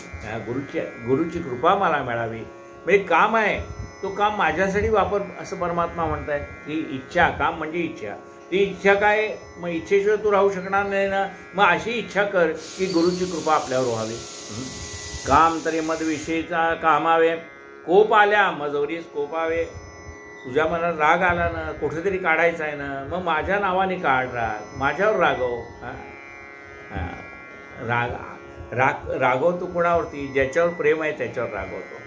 गुरुची कृपा मला मिळावी. म्हणजे काम आहे, तो काम माझ्यासाठी वापर असं परमात्मा म्हणताय. ती इच्छा, काम म्हणजे इच्छा. ती इच्छा काय, मग इच्छेशिवाय तू राहू शकणार नाही ना. मग अशी इच्छा कर की गुरुची कृपा आपल्यावर व्हावी. काम तरी मदविषयीचा कामावे, कोप आल्या मजवरीस कोपावे. तुझ्या मनात राग आला ना, कुठेतरी काढायचा आहे ना, मग माझ्या नावाने काढ राग, माझ्यावर रागव. रागव तू कुणावरती, ज्याच्यावर प्रेम आहे त्याच्यावर रागवतो.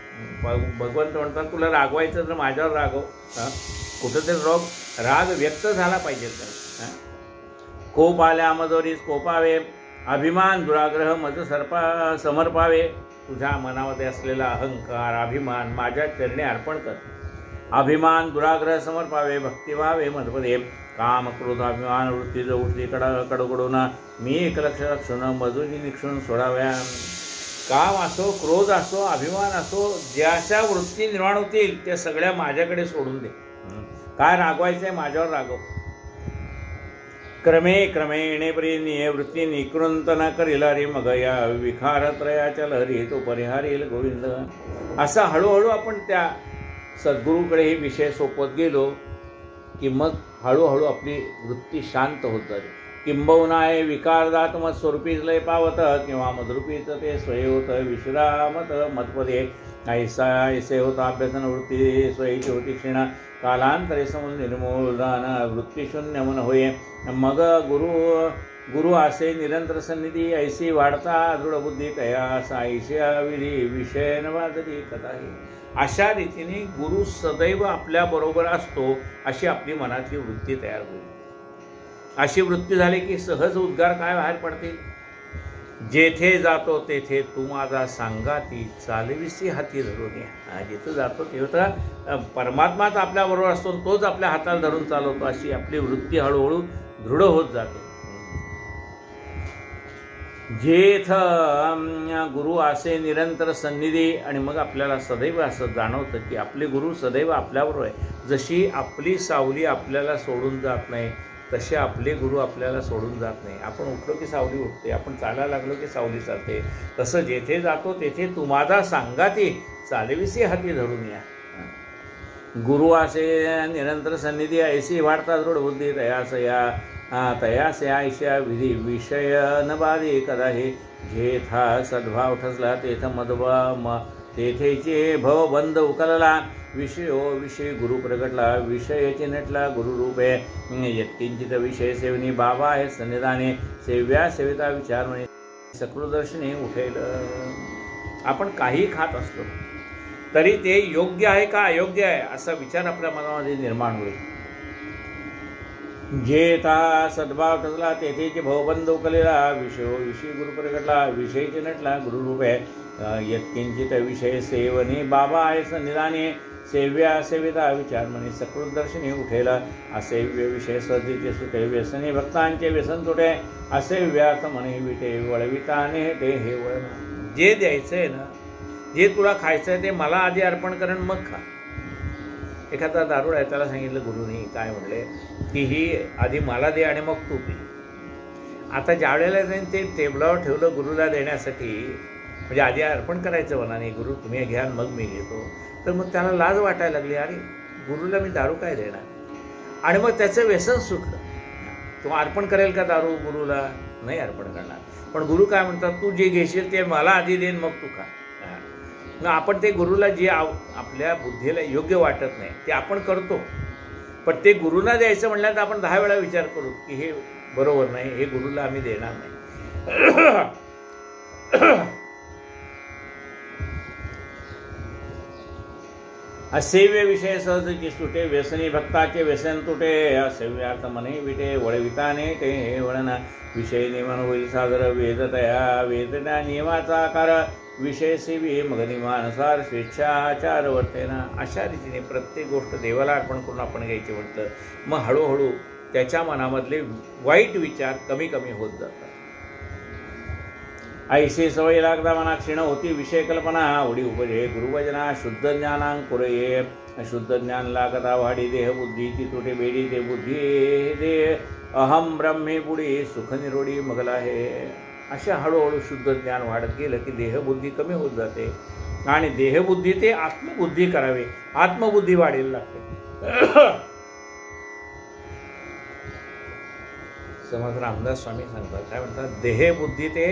भगवंत म्हणतात तुला रागवायचं तर माझ्यावर रागव. कुठंतरी राग व्यक्त झाला पाहिजे तर. कोप आल्या मजोरीस कोपावे, अभिमान दुराग्रह मज समर्पावे. तुझ्या मनामध्ये असलेला अहंकार, अभिमान माझ्या चरणी अर्पण कर. अभिमान दुराग्रह समर्पावे, भक्ती व्हावे मधपदे. काम क्रोध अभिमान वृत्ती जवळती कडकडून मी एकलक्ष लक्षण मजुरी निक्षून सोडाव्या. काम असो, क्रोध असो, अभिमान असो, ज्याच्या वृत्ती निर्माण होतील त्या सगळ्या माझ्याकडे सोडून दे. काय रागवायचंय माझ्यावर रागव. क्रमे क्रमेणे प्रेनिये वृत्ती निकृंत न करील रे मग या विखारत्रयाच्या लहरी तो परिहारील गोविंद. असं हळूहळू आपण त्या सद्गुरूकडे हे विषय सोपत गेलो की मग हळूहळू आपली वृत्ती शांत होत जाते. किंबहुनाय विकार जात मत स्वरूपीच लय पावत, किंवा मदरूपीच ते स्वय होत विश्रामत मतपदे. ऐसे होता अभ्यसन वृत्ती स्वयची होती क्षीण, कालांतरे समूल निर्मूलन वृत्तीशून्य मन होय. मग गुरु असे निरंतर सन्निधी, ऐसी वाढता दृढ बुद्धी तयास ऐशी विधी विषय नवादती कथाही. अशा रीतीने गुरु सदैव आपल्याबरोबर असतो अशी आपली मनातली वृत्ती तयार होईल. अशी वृत्ती झाली की सहज उद्गार काय बाहेर पडतील. जेथे जातो तेथे तू माझा सांगाती, चालविसी हाती धरून या. जिथं जातो तेव्हा परमात्माच आपल्याबरोबर असतो, तोच आपल्या हाताला धरून चालवतो. अशी आपली वृत्ती हळूहळू दृढ होत जाते. जेथ गुरु असे निरंतर सन्निधी, आणि मग आपल्याला सदैव असं जाणवतं की आपले गुरु सदैव आपल्याबरोबर आहे. जशी आपली सावली आपल्याला सोडून जात नाही तसे आपले गुरु आपल्याला सोडून जात नाही. आपण उठलो की सावली उठते, आपण चालायला लागलो की सावली चालते. तसं जेथे जातो तेथे तू माझा सांगाती, चालविसी हाती धरून या. गुरु असे निरंतर सन्निधी, ऐसी वाढता दृढ बुद्धी तयास ऐशा विधी विषय न बाधी कदाही. जेथा सद्भाव ठसला तेथ तेथेचे भवबंध उकलला. विषय गुरु प्रगटला, विषयाची नटला गुरुरूपे. यत्किंचित विषय सेवनी बाबा आहे सन्निधाने, सेव्या सेविता विचार म्हणे सकृदर्शनी उठेल. आपण काही खात असतो तरी ते योग्य आहे का अयोग्य आहे असा विचार आपल्या मनामध्ये निर्माण होईल. जेथा सद्भाव ठसला तेथेचे भवबंध उकलेला. विषय गुरु प्रगटला, विषयची नटला गुरुरूपे. यत्किंचित विषय सेवनी बाबा आहे सन्निधाने, सेव्या सेविता विचार म्हणे सकृदर्शनी उठेला. असेव्य विषय सहजीचे सुटे, व्यसनी भक्तांचे व्यसन तुटे. असे व्यास म्हणे विटे वळविताने ते हे वळण. जे द्यायचं आहे ना, जे तुला खायचं आहे ते मला आधी अर्पण करण मग खा. एखादा दारूड आहे, त्याला सांगितलं गुरुनी काय म्हणले की ही आधी मला दे आणि मग तू पी. आता ज्या वेळेला जाईन ते टेबलावर ठेवलं गुरुला देण्यासाठी, म्हणजे आधी अर्पण करायचं मनाने, गुरु तुम्ही घ्या मग मी घेतो. तर मग त्याला लाज वाटायला लागली, अरे गुरुला मी दारू काय देणार. आणि मग त्याचं व्यसन सुटलं. तो अर्पण करेल का दारू गुरुला? नाही अर्पण करणार. पण गुरु काय म्हणतात, तू जे घेशील ते मला आधी देईन मग तू खा. मग आपण ते गुरुला जे आपल्या बुद्धीला योग्य वाटत नाही ते आपण करतो, पण ते गुरुला द्यायचं म्हणल्यानंतर आपण 10 वेळा विचार करू की हे बरोबर नाही, हे गुरुला आम्ही देणार नाही. असेव्य विषय सहजची सुटे, व्यसनी भक्ताचे व्यसन तुटे. असेव्यार्थ मने विटे वळविताने ते हे वळण. विषय नियमन होईल सादर वेदतया, वेदना नियमाचा आकार. विषय सेवी मग नियमानुसार स्वेच्छाचार वर्तेना. अशा रीतीने प्रत्येक गोष्ट देवाला अर्पण करून आपण घ्यायची म्हटलं, मग हळूहळू त्याच्या मनामधले वाईट विचार कमी कमी होत जातात. ऐशी सवय लागता मना क्षीण होती विषय कल्पना आवडी उपजे गुरुवजना शुद्ध ज्ञानांकुरये शुद्ध ज्ञान लागता वाढी देह बुद्धीची तुटे बेडी ते बुद्धी दे अहम ब्रह्मे बुडी सुख निरोडी मगला आहे. अशा हळूहळू शुद्ध ज्ञान वाढत गेलं की देहबुद्धी कमी होत जाते आणि देहबुद्धी ते आत्मबुद्धी करावे, आत्मबुद्धी वाढेल लागते. समर्थ रामदास स्वामी सांगतात, काय म्हणतात, देहबुद्धी ते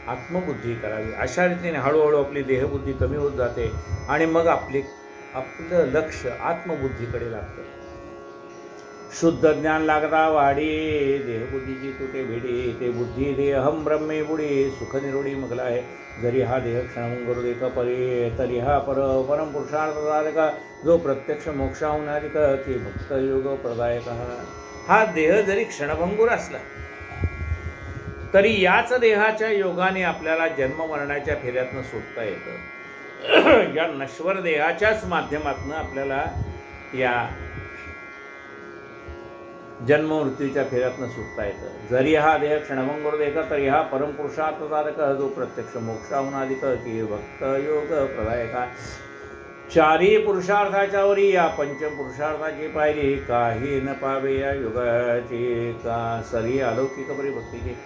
आत्मबुद्धी करावी. अशा रीतीने हळूहळू आपली देहबुद्धी कमी होत जाते आणि मग आपलं लक्ष आत्मबुद्धीकडे लागतं. शुद्ध ज्ञान लागता वाढी देहबुद्धीची तुटे भेडी ते बुद्धी दे अहम ब्रह्मे बुडी सुख निरोडी मगला आहे. जरी हा देह क्षणभंगुर देख परी तरी हा परम पुरुषार्थदायक जो प्रत्यक्ष मोक्षाहून अधिक की भक्त योग प्रदायक. हा देह जरी क्षणभंगुर असला तरी याच देहाच्या योगाने आपल्याला जन्म मरणाच्या फेऱ्यातनं सुटता येतं. या नश्वर देहाच्याच माध्यमातून आपल्याला या जन्म मृत्यूच्या फेऱ्यातनं सुटता येतं. जरी हा देह क्षणभंगुर देख तरी हा परमपुरुषार्थदायक जो प्रत्यक्ष मोक्षाहून अधिक की भक्त योग प्रदायका. चारी पुरुषार्थाच्या वरी या पंचम पुरुषार्थाची पायरी काही न पावे या योगाची का सरी अलौकिक परी भक्तीची.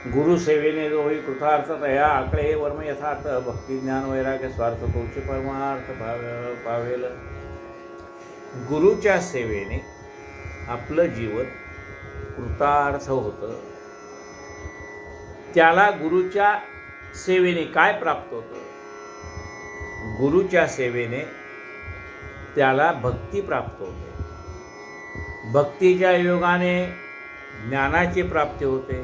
गुरुसेवेने जो होई कृतार्थ तया आकडे वर्म यथार्थ भक्ती ज्ञान वैराग्य स्वार्थ तोचे परमार्थ पावेल. गुरुच्या सेवेने आपलं जीवन कृतार्थ होतं. त्याला गुरुच्या सेवेने काय प्राप्त होतं? गुरुच्या सेवेने त्याला भक्ती प्राप्त होते. भक्तीच्या योगाने ज्ञानाची प्राप्ती होते.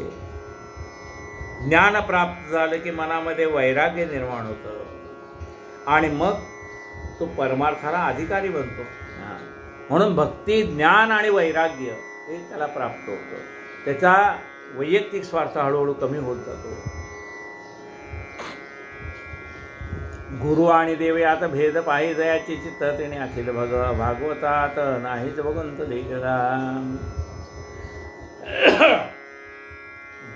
ज्ञान प्राप्त झालं की मनामध्ये वैराग्य निर्माण होतं आणि मग तो परमार्थाला अधिकारी बनतो. म्हणून भक्ती ज्ञान आणि वैराग्य हे त्याला प्राप्त होतं. त्याचा वैयक्तिक स्वार्थ हळूहळू कमी होत जातो. गुरु आणि देव यात भेद पाहि जयाची चित्त तेने अखिल भागवतात नाहीच भगवंत देखला.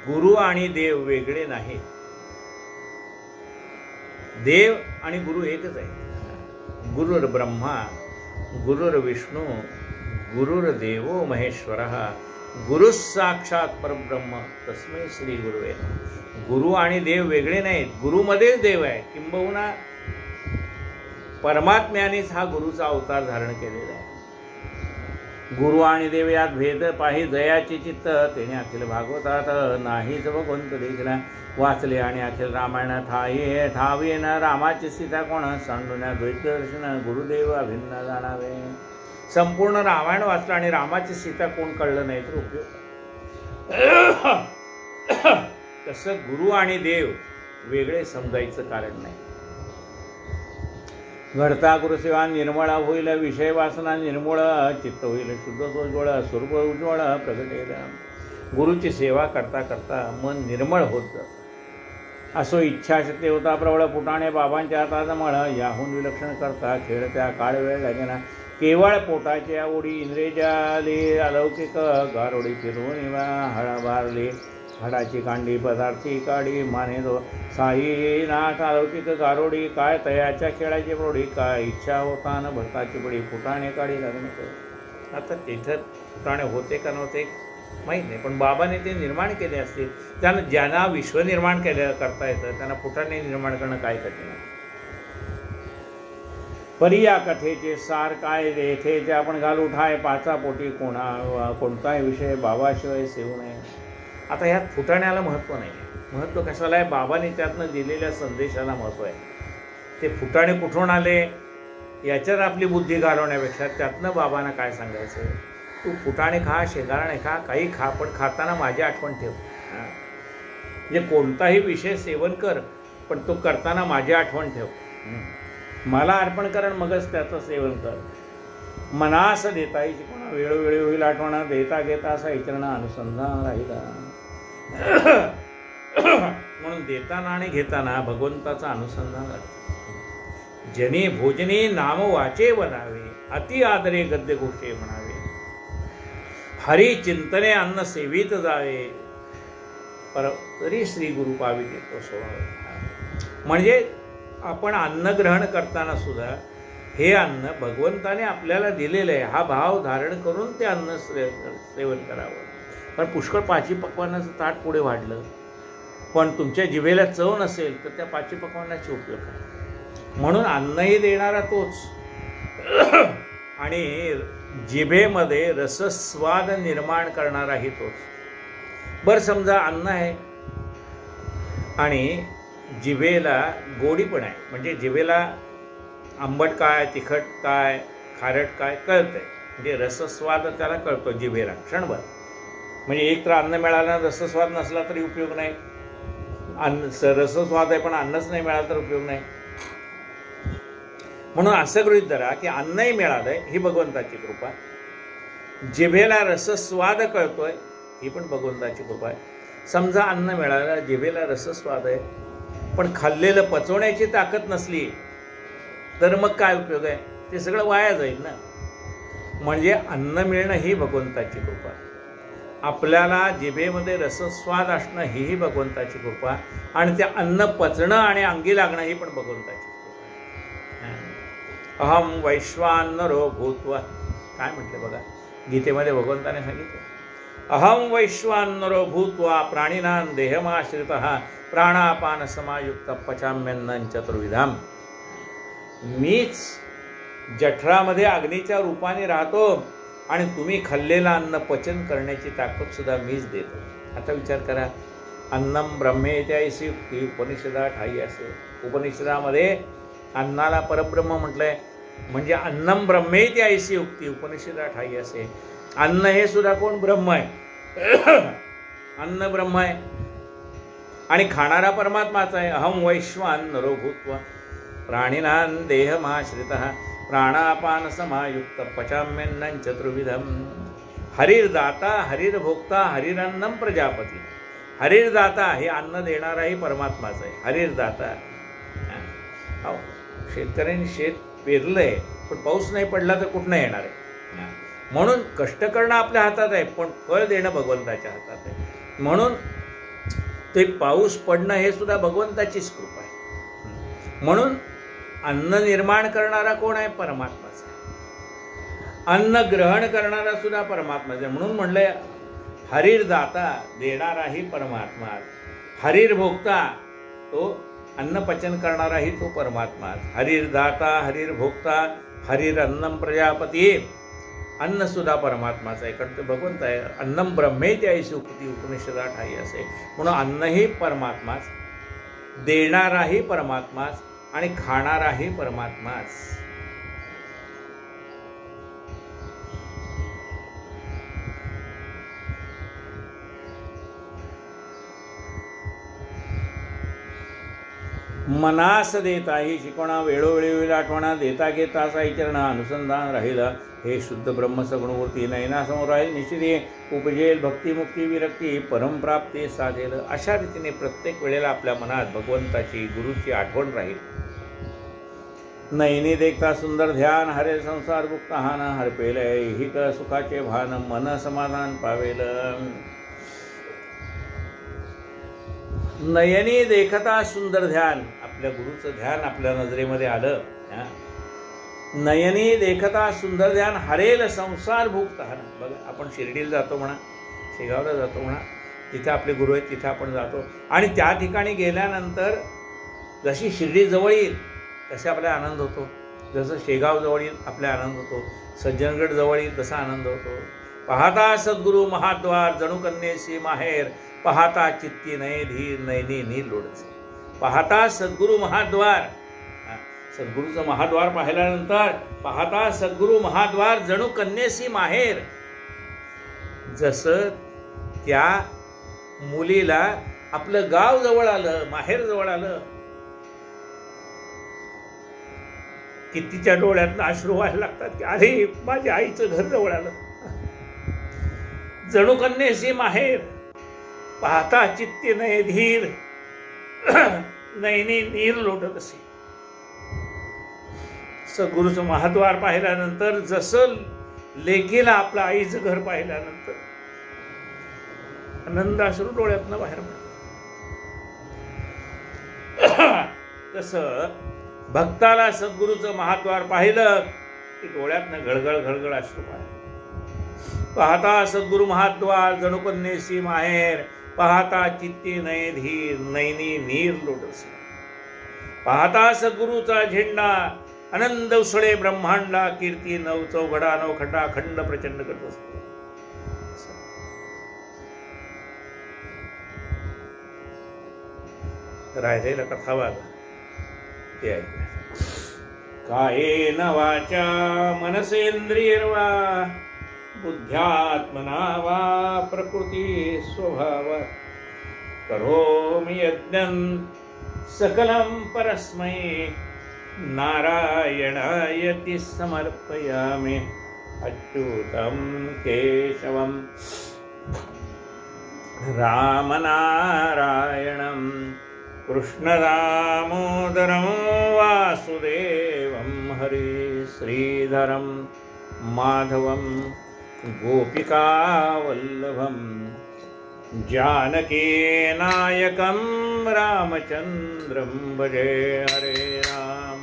गुरु आणि देव वेगळे नाही. देव आणि गुरु एकच आहे. गुरुर ब्रह्मा गुरुर विष्णू गुरुर्देवो महेश्वरः गुरु साक्षात परब्रह्म तस्मै श्री गुरुवे. गुरु आणि देव वेगळे नाहीत. गुरुमध्येच देव आहे. किंबहुना परमात्म्यानेच हा गुरुचा अवतार धारण केलेला आहे. गुरु आणि देव यात भेद पाहि दयाचे चित्त तेने अखिल भागवतात नाहीच भगवंत देखला. वाचले आणि अखिल रामायण ठावे न रामाची सीता कोण सांडुन्या द्वैत दर्शन गुरुदेव अभिन्न जाणावे. संपूर्ण रामायण वाचलं आणि रामाची सीता कोण कळलं नाही तर उपयोग. तसं गुरु आणि देव वेगळे समजायचं कारण नाही. घडता गुरुसेवा निर्मळा होईल विषय वासना निर्मूळ चित्त होईल शुद्ध सोज्वळ स्वरूप उज्ज्वळ प्रगटेल. गुरुची सेवा करता करता मन निर्मळ होत जातं. असो इच्छाशक्ती होता प्रबळ फुटाणे बाबांच्या हातात मळ याहून विलक्षण करता खेळत्या काळ वेळ लागेना. केवळ पोटाच्या ओढी इंद्रिय जाली अलौकिक गारोडी फिरवून हळा भारली हाडाची कांडी पदार्थी काढी माने दो साईनाथ अलौकिक गारोडी काय तयाच्या खेळाची प्रौढी काय इच्छा होता न भरताची बडी फुटाणे काढी लग्न. आता तिथं फुटाणे होते का नव्हते माहीत नाही, पण बाबाने ते निर्माण केले असतील. त्यांना ज्यांना विश्व निर्माण करता येतं त्यांना फुटाणे निर्माण करणं काय कठीण आहे. परी या कथेचे सार काय येथे जे आपण घालू ठाय पाचा पोटी कोणताही विषय बाबाशिवाय सेवू नये. आता ह्यात फुटाण्याला महत्त्व नाही. महत्त्व कशाला आहे? बाबांनी त्यातनं दिलेल्या संदेशाला महत्त्व आहे. ते फुटाणे कुठून आले याच्यात आपली बुद्धी घालवण्यापेक्षा त्यातनं बाबांना काय सांगायचं, तू फुटाणे खा शेंगारणे खा काही खा पण खाताना माझी आठवण ठेव. म्हणजे कोणताही विषय सेवन कर पण तो करताना माझी आठवण ठेव. मला अर्पण कर मगच त्याचं सेवन कर. मनास देताही शिकवणं वेळोवेळी होईल आठवण देता घेता असा इचरण अनुसंधान राहिला. म्हणून देताना आणि घेताना भगवंताचा अनुसंधान लागतं. जनी भोजनी नाम वाचे बनावे अति आदरे गद्य गोष्टी म्हणावे. हरी चिंतने अन्न सेवित जावे तरी श्री गुरु पाविते तो स्वभाव. म्हणजे आपण अन्न ग्रहण करताना सुद्धा हे अन्न भगवंताने आपल्याला दिलेलं आहे हा भाव धारण करून ते अन्न सेवन करावं. कारण पुष्कळ पाची पक्वानाचं ताट पुढे वाढलं पण तुमच्या जिभेला चव नसेल तर त्या पाची पक्वानाचे उपयोग काय. म्हणून अन्नही देणारा तोच आणि जिभेमध्ये रसस्वाद निर्माण करणाराही तोच. बरं समजा अन्न आहे आणि जिभेला गोडी पण आहे म्हणजे जिभेला आंबट काय तिखट काय खारट काय कळतंय म्हणजे रसस्वाद त्याला कळतो जिभेला क्षणभर. म्हणजे एक तर अन्न मिळालं रसस्वाद नसला तरी उपयोग नाही. रसस्वाद आहे पण अन्नच नाही मिळालं तर उपयोग नाही. म्हणून असं गृहीत धरा की अन्नही मिळालंय ही भगवंताची कृपा. जिभेला रसस्वाद कळतोय ही पण भगवंताची कृपा आहे. समजा अन्न मिळालं जिभेला रसस्वाद आहे पण खाल्लेलं पचवण्याची ताकद नसली तर मग काय उपयोग आहे. ते सगळं वाया जाईल ना. म्हणजे अन्न मिळणं ही भगवंताची कृपा. आपल्याला जिभेमध्ये रसस्वाद असणं ही भगवंताची कृपा आणि ते अन्न पचणं आणि अंगी लागणं ही पण भगवंताची कृपा. अहम वैश्वानरो भूत्वा काय म्हटलं बघा गीतेमध्ये भगवंताने सांगितलं. अहम वैश्वानरो भूत्वा प्राणिनां देहमाश्रितः प्राणापान समायुक्त पचाम्यन्नं चतुर्विधाम. मीच जठरामध्ये अग्नीच्या रूपाने राहतो आणि तुम्ही खाल्लेलं अन्न पचन करण्याची ताकद सुद्धा मीच देतो. आता विचार करा अन्नम ब्रह्मेत्यायसी युक्ती उपनिषदात ठाई असे. उपनिषदामध्ये अन्नाला परब्रह्म म्हटलंय म्हणजे अन्नम ब्रह्मेत्यायसी युक्ती उपनिषदात ठाई असे. अन्न हे सुद्धा कोण ब्रह्म आहे. अन्न ब्रह्म आहे आणि खाणारा परमात्माचा आहे. अहम वैश्वानरो भूत्वा प्राणिनां देहमाश्रितः प्राणापान समायुक्त पचाम्यन्नं चतुर्विधम. हरिर्दाता हरिर्भोक्ता हरिरन्नम प्रजापती. हरिर्दाता हे अन्न देणाराही परमात्माचा आहे. हरिर्दाता. शेतकऱ्यांनी शेत पेरलंय पण पाऊस नाही पडला तर कुठनं येणार आहे. म्हणून कष्ट करणं आपल्या हातात आहे पण फळ देणं भगवंताच्या हातात आहे. म्हणून ते पाऊस पडणं हे सुद्धा भगवंताचीच कृपा आहे. म्हणून अन्न निर्माण करणारा कोण आहे परमात्माचा. अन्न ग्रहण करणारा सुद्धा परमात्माचा आहे. म्हणून म्हणलंय हरिर्दाता देणाराही परमात्मा. हरिर्भोक्ता तो अन्न पचन करणाराही तो परमात्मा. हरिर्दाता हरिर्भोक्ता हरिरन्नम प्रजापती. अन्न सुद्धा परमात्माचं आहे कारण ते भगवंत आहे. अन्नम ब्रह्मेत्यायसी युक्ती उपनिषदात ठाई असे. म्हणून अन्नही परमात्माच देणाराही परमात्माच आणि खाणाराही परमात्माच. मनास देताही शिकवणा वेळोवेळी होईल आठवणा देता घेता असा विचारणा अनुसंधान राहिला हे शुद्ध ब्रह्म सगुणमूर्ती नयनासमोर राहील निश्चिती उपजेल भक्तिमुक्ती विरक्ती परमप्राप्ती साधेल. अशा रीतीने प्रत्येक वेळेला आपल्या मनात भगवंताची गुरुची आठवण राहील. नयनी देखता सुंदर ध्यान हरे संसार मुक्त हान हरपेल हित सुखाचे भान मन समाधान पावेल. नयनी देखता सुंदर ध्यान आपल्या गुरुचं ध्यान आपल्या नजरेमध्ये आलं. नयनी देखता सुंदर ध्यान हरेल संसार भुक्त हान. बघा आपण शिर्डीला जातो म्हणा शेगावला जातो म्हणा तिथे आपले गुरु आहेत तिथे आपण जातो आणि त्या ठिकाणी गेल्यानंतर जशी शिर्डी जवळ येईल तसे आपला आनंद होतो. जसं शेगाव जवळ येईल आपला आनंद होतो. सज्जनगड जवळ येईल तसा आनंद होतो. पाहता सद्गुरु महाद्वार जणू कन्येसी माहेर पाहता चित्ती नये धीर नयनी नीर लोडचे. पाहता सद्गुरु महाद्वार. सद्गुरूचं महाद्वार पाहिल्यानंतर पाहता सद्गुरु महाद्वार जणू कन्येसी माहेर. जसं त्या मुलीला आपलं गाव जवळ आलं माहेर जवळ आलं की तिच्या डोळ्यातनं अश्रू व्हायला लागतात की अरे माझ्या आईचं घर जवळ आलं. जणू कन्येसी माहेर पाहता चित्ती नये धीर नयनी नीर लोटत असे. सद्गुरूचं महाद्वार पाहिल्यानंतर जसं लेकीला आपलं आईचं घर पाहिल्यानंतर आनंद अश्रू डोळ्यातनं बाहेर पडतात. तसं भक्ताला सद्गुरूचं महाद्वार पाहिलं की डोळ्यातनं घळघळ घळघळ अश्रू पाहता सद्गुरु महाद्वार जणू कन्येसी माहेर, पाहता चित्ती नये धीर नैनी नीर लोटस. पाहता सद्गुरूचा झेंडा आनंद उसळे ब्रह्मांडा, कीर्ती नव चौघडा नवखंडा खंड प्रचंड करत असतो. राहिलेला कथावाद ते ऐकूया. कायेन वाचा मनसेंद्रियर्वा बुद्ध्यात्मना वा प्रकृती स्वभाव करोमि यज्ञं सकलं परस्मै नारायणायति समर्पयामि अच्युतं केशवं रामनारायणं कृष्णदामोदरं वासुदेवं हरि श्रीधरं माधवं गोपिकावल्लभं जानकीनायकं रामचन्द्रं भजे. हरे राम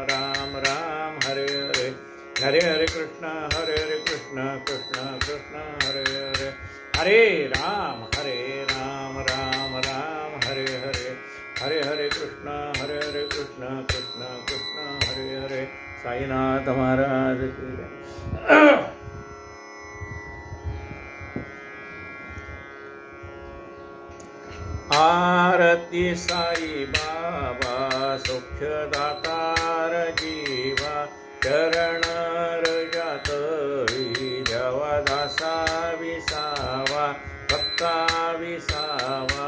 राम राम हरे हरे, हरे हरे कृष्ण कृष्ण कृष्ण हरे हरे, हरे राम राम राम हरे हरे, हरे हरे कृष्ण कृष्ण कृष्ण हरे हरे. साईनाथ महाराज की जय. आरती साई बाबा सौख्यदातार जीवा, चरण रजात द्यावा दासा विसावा भक्ता विसावा.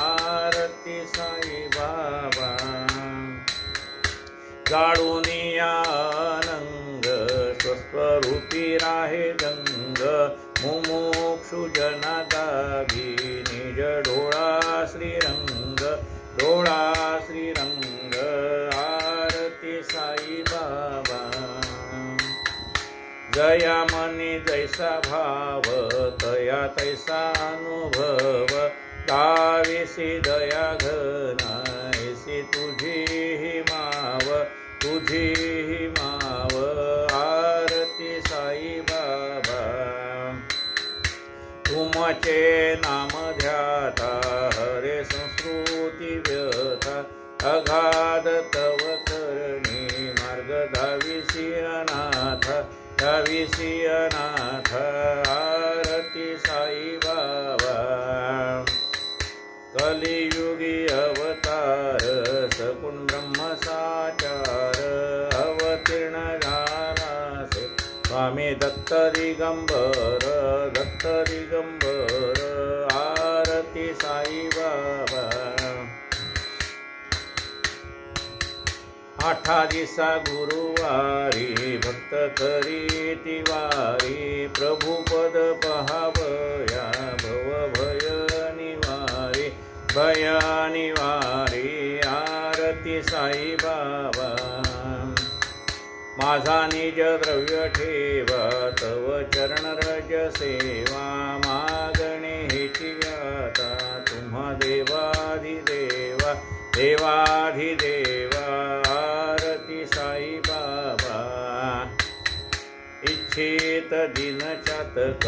आरती साई बाबा गाडूनी आनंग स्वस्वरूपी राहे गंग, मुमुक्षु जनादागी निज डोळा श्रीरंग, डोळा श्रीरंग. आरती साई बाबा जया मनी जैसा भाव तया तैसा अनुभव, दाविसी दया घना ऐसी तुझी ही माव, तुझी ही माव. आरती साई बाबा तुमचे नाम ध्याता हरे संस्कृती व्यथा, अगाध तव करणी मार्ग धाविसी अनाथ, धाविसी अनाथ. आरती साई बाबा कलियुगी अवतार सकुण ब्रह्म साचार, अवतीर्ण झालासे स्वामी दत्त दिगंबर, दत्त दिगंबर. आरती साई बाबा आठा दिसा गुरुवारी भक्त करी तिवारी, प्रभुपद पहावया भव भय निवारी, भय निवारी. आरती साई बाबा माझा निज द्रव्य ठेवा तव चरण रज सेवा, मागणे हेची व्याता तुम्हा देवाधिदेवा, देवाधिदेवा. आरती साई बाबा इच्छित दिन चातक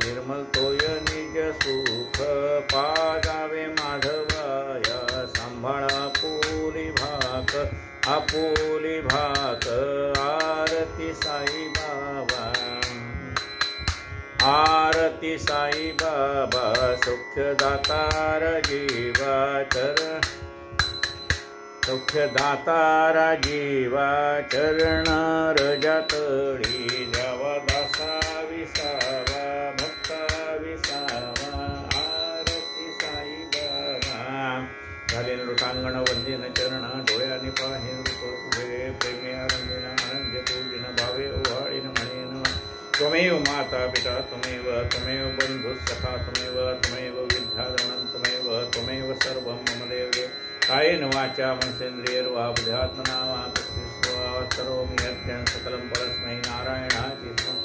निर्मल तोय निज सुख, पागावे माधवाया सांभाळा आपुली भाक, आपुली भाक. आरती साई बाबा आरती साई बाबा सौख्यदातार जीवा, सौख्यदातारा जीवा चरण रजातळी द्यावा दासा विसावा भक्ता विसावा. आरती साई बाबा झाले लोटांगण वंदिन चरण डोळ्याने पाहे रूप तुझे, प्रेमे आनंदिन आनंद पूजिन भावे ओहाळीन म्हणेन. त्वमेव माता पिता त्वमेव, त्वमेव बंधु सखा त्वमेव, त्वमेव विद्याधरणं त्वमेव, त्वमेव सर्वं मम देवे. कायेन वाचा मनसेंद्रियर्वा बुद्ध्यात्मना वा प्रकृती स्वभाव करोमि यज्ञं सकलं परस्मै नारायणाचित्तं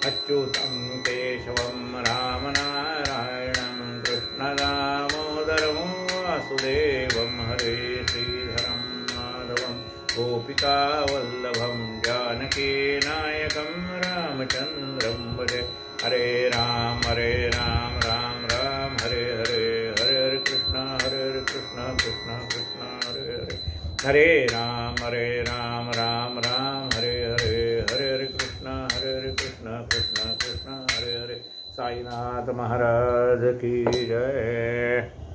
अच्युतं केशवं रामनारायणं कृष्णदामोदरं वासुदेवं हरे श्रीधरं माधवं गोपिकावल्लभं जानकीनायकं रामचन्द्रं भजे। हरे राम राम राम हरे हरे, हरे हरे कृष्ण कृष्ण कृष्ण हरे हरे, हरे राम राम हरे हरे, हरे हरे कृष्ण कृष्ण कृष्ण हरे हरे। साईनाथ महाराज की जय।